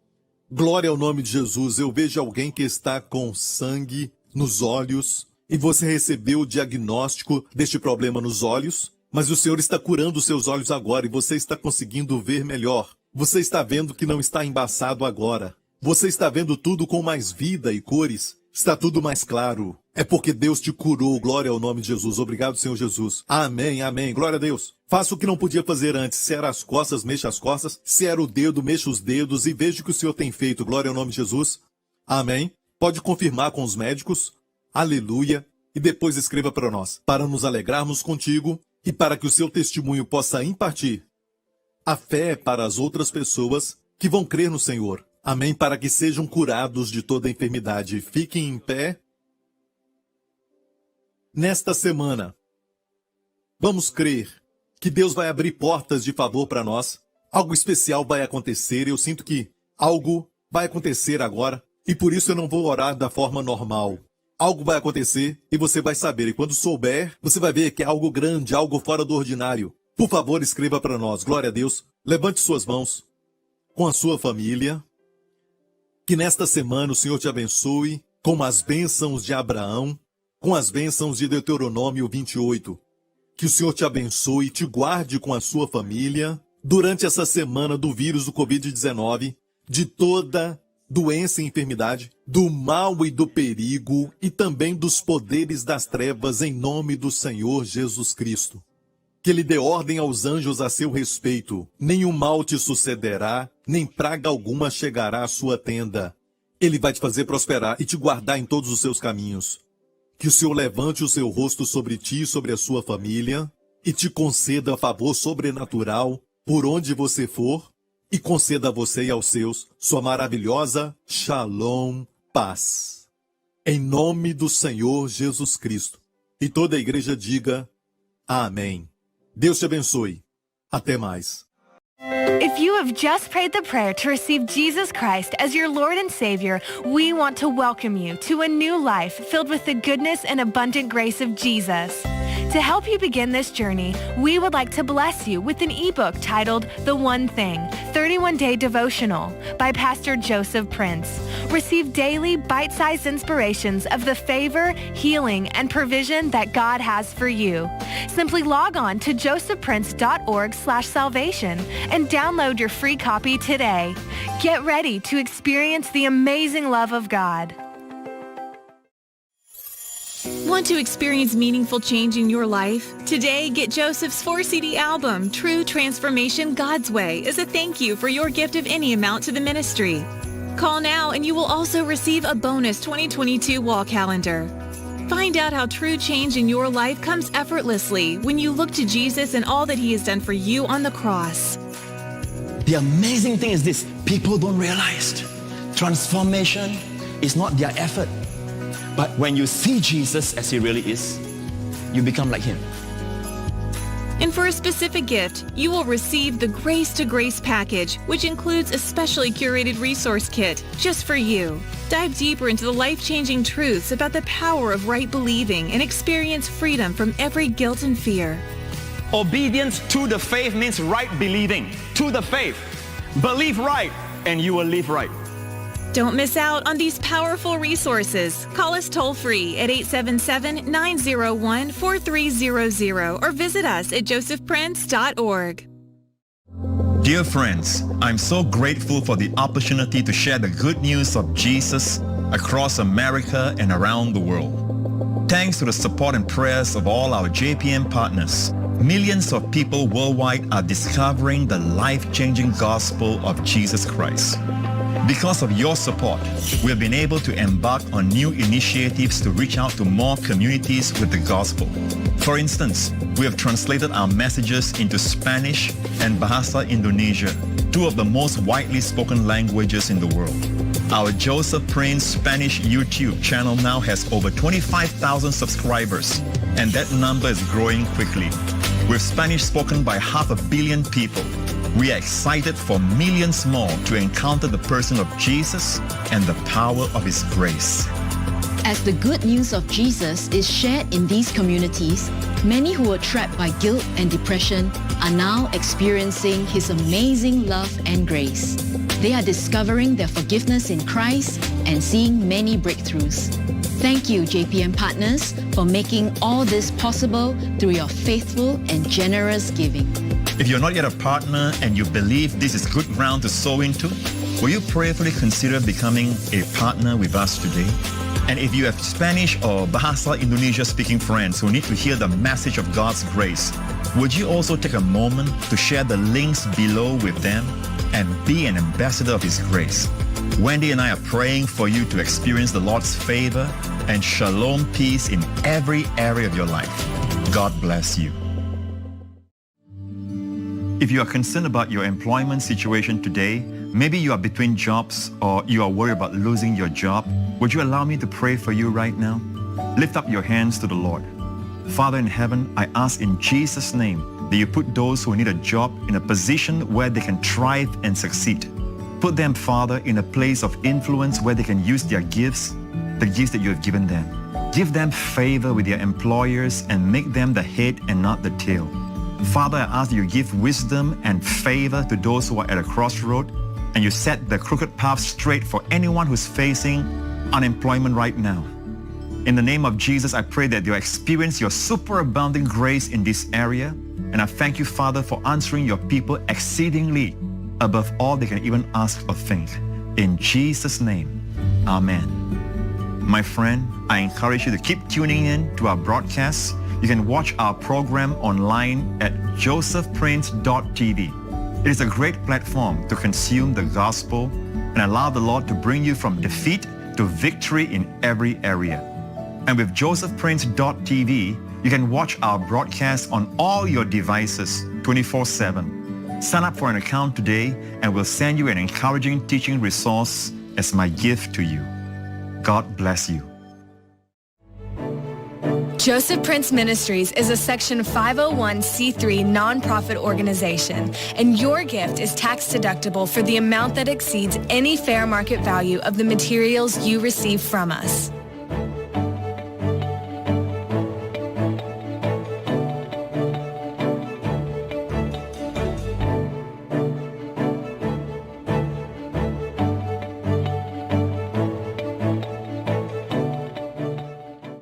Glória ao nome de Jesus. Eu vejo alguém que está com sangue nos olhos, e você recebeu o diagnóstico deste problema nos olhos, mas o Senhor está curando os seus olhos agora, e você está conseguindo ver melhor. Você está vendo que não está embaçado agora. Você está vendo tudo com mais vida e cores. Está tudo mais claro. É porque Deus te curou. Glória ao nome de Jesus. Obrigado, Senhor Jesus. Amém, amém. Glória a Deus. Faça o que não podia fazer antes. Se era as costas, mexa as costas. Se era o dedo, mexa os dedos. E veja o que o Senhor tem feito. Glória ao nome de Jesus. Amém. Pode confirmar com os médicos. Aleluia. E depois escreva para nós, para nos alegrarmos contigo e para que o seu testemunho possa impartir a fé para as outras pessoas que vão crer no Senhor. Amém. Para que sejam curados de toda enfermidade. Fiquem em pé. Nesta semana, vamos crer que Deus vai abrir portas de favor para nós. Algo especial vai acontecer. Eu sinto que algo vai acontecer agora. E por isso eu não vou orar da forma normal. Algo vai acontecer e você vai saber. E quando souber, você vai ver que é algo grande, algo fora do ordinário. Por favor, escreva para nós. Glória a Deus. Levante suas mãos com a sua família. Que nesta semana o Senhor te abençoe com as bênçãos de Abraão, com as bênçãos de Deuteronômio 28. Que o Senhor te abençoe e te guarde com a sua família durante essa semana do vírus do Covid-19, de toda doença e enfermidade, do mal e do perigo e também dos poderes das trevas em nome do Senhor Jesus Cristo. Que Ele dê ordem aos anjos a seu respeito. Nenhum mal te sucederá, nem praga alguma chegará à sua tenda. Ele vai te fazer prosperar e te guardar em todos os seus caminhos. Que o Senhor levante o seu rosto sobre ti e sobre a sua família, e te conceda favor sobrenatural por onde você for, e conceda a você e aos seus sua maravilhosa Shalom paz. Em nome do Senhor Jesus Cristo. E toda a igreja diga amém. Deus te abençoe. Até mais. If you have just prayed the prayer to receive Jesus Christ as your Lord and Savior, we want to welcome you to a new life filled with the goodness and abundant grace of Jesus. To help you begin this journey, we would like to bless you with an ebook titled The One Thing, 31-Day Devotional by Pastor Joseph Prince. Receive daily bite-sized inspirations of the favor, healing, and provision that God has for you. Simply log on to josephprince.org/salvation and download your free copy today. Get ready to experience the amazing love of God. Want to experience meaningful change in your life? Today, get Joseph's 4-CD album, True Transformation God's Way, as a thank you for your gift of any amount to the ministry. Call now and you will also receive a bonus 2022 wall calendar. Find out how true change in your life comes effortlessly when you look to Jesus and all that He has done for you on the cross. The amazing thing is this, people don't realize transformation is not their effort. But when you see Jesus as He really is, you become like Him. And for a specific gift, you will receive the Grace to Grace package, which includes a specially curated resource kit just for you. Dive deeper into the life-changing truths about the power of right believing and experience freedom from every guilt and fear. Obedience to the faith means right believing. To the faith. Believe right and you will live right. Don't miss out on these powerful resources. Call us toll-free at 877-901-4300 or visit us at josephprince.org. Dear friends, I'm so grateful for the opportunity to share the good news of Jesus across America and around the world. Thanks to the support and prayers of all our JPM partners, millions of people worldwide are discovering the life-changing gospel of Jesus Christ. Because of your support, we have been able to embark on new initiatives to reach out to more communities with the gospel. For instance, we have translated our messages into Spanish and Bahasa Indonesia, two of the most widely spoken languages in the world. Our Joseph Prince Spanish YouTube channel now has over 25,000 subscribers, and that number is growing quickly. With Spanish spoken by 500 million people, we are excited for millions more to encounter the person of Jesus and the power of His grace. As the good news of Jesus is shared in these communities, many who were trapped by guilt and depression are now experiencing His amazing love and grace. They are discovering their forgiveness in Christ and seeing many breakthroughs. Thank you, JPM partners, for making all this possible through your faithful and generous giving. If you're not yet a partner and you believe this is good ground to sow into, will you prayerfully consider becoming a partner with us today? And if you have Spanish or Bahasa Indonesia speaking friends who need to hear the message of God's grace, would you also take a moment to share the links below with them and be an ambassador of His grace? Wendy and I are praying for you to experience the Lord's favor and shalom peace in every area of your life. God bless you. If you are concerned about your employment situation today, maybe you are between jobs or you are worried about losing your job, would you allow me to pray for you right now? Lift up your hands to the Lord. Father in heaven, I ask in Jesus' name that you put those who need a job in a position where they can thrive and succeed. Put them, Father, in a place of influence where they can use their gifts, the gifts that you have given them. Give them favor with their employers and make them the head and not the tail. Father, I ask you give wisdom and favor to those who are at a crossroad, and you set the crooked path straight for anyone who's facing unemployment right now. In the name of Jesus, I pray that you'll experience your superabounding grace in this area, and I thank you, Father, for answering your people exceedingly above all they can even ask or think. In Jesus' name, amen. My friend, I encourage you to keep tuning in to our broadcasts. You can watch our program online at josephprince.tv. It is a great platform to consume the gospel and allow the Lord to bring you from defeat to victory in every area. And with josephprince.tv, you can watch our broadcast on all your devices 24/7. Sign up for an account today and we'll send you an encouraging teaching resource as my gift to you. God bless you. Joseph Prince Ministries is a Section 501c3 nonprofit organization, and your gift is tax deductible for the amount that exceeds any fair market value of the materials you receive from us.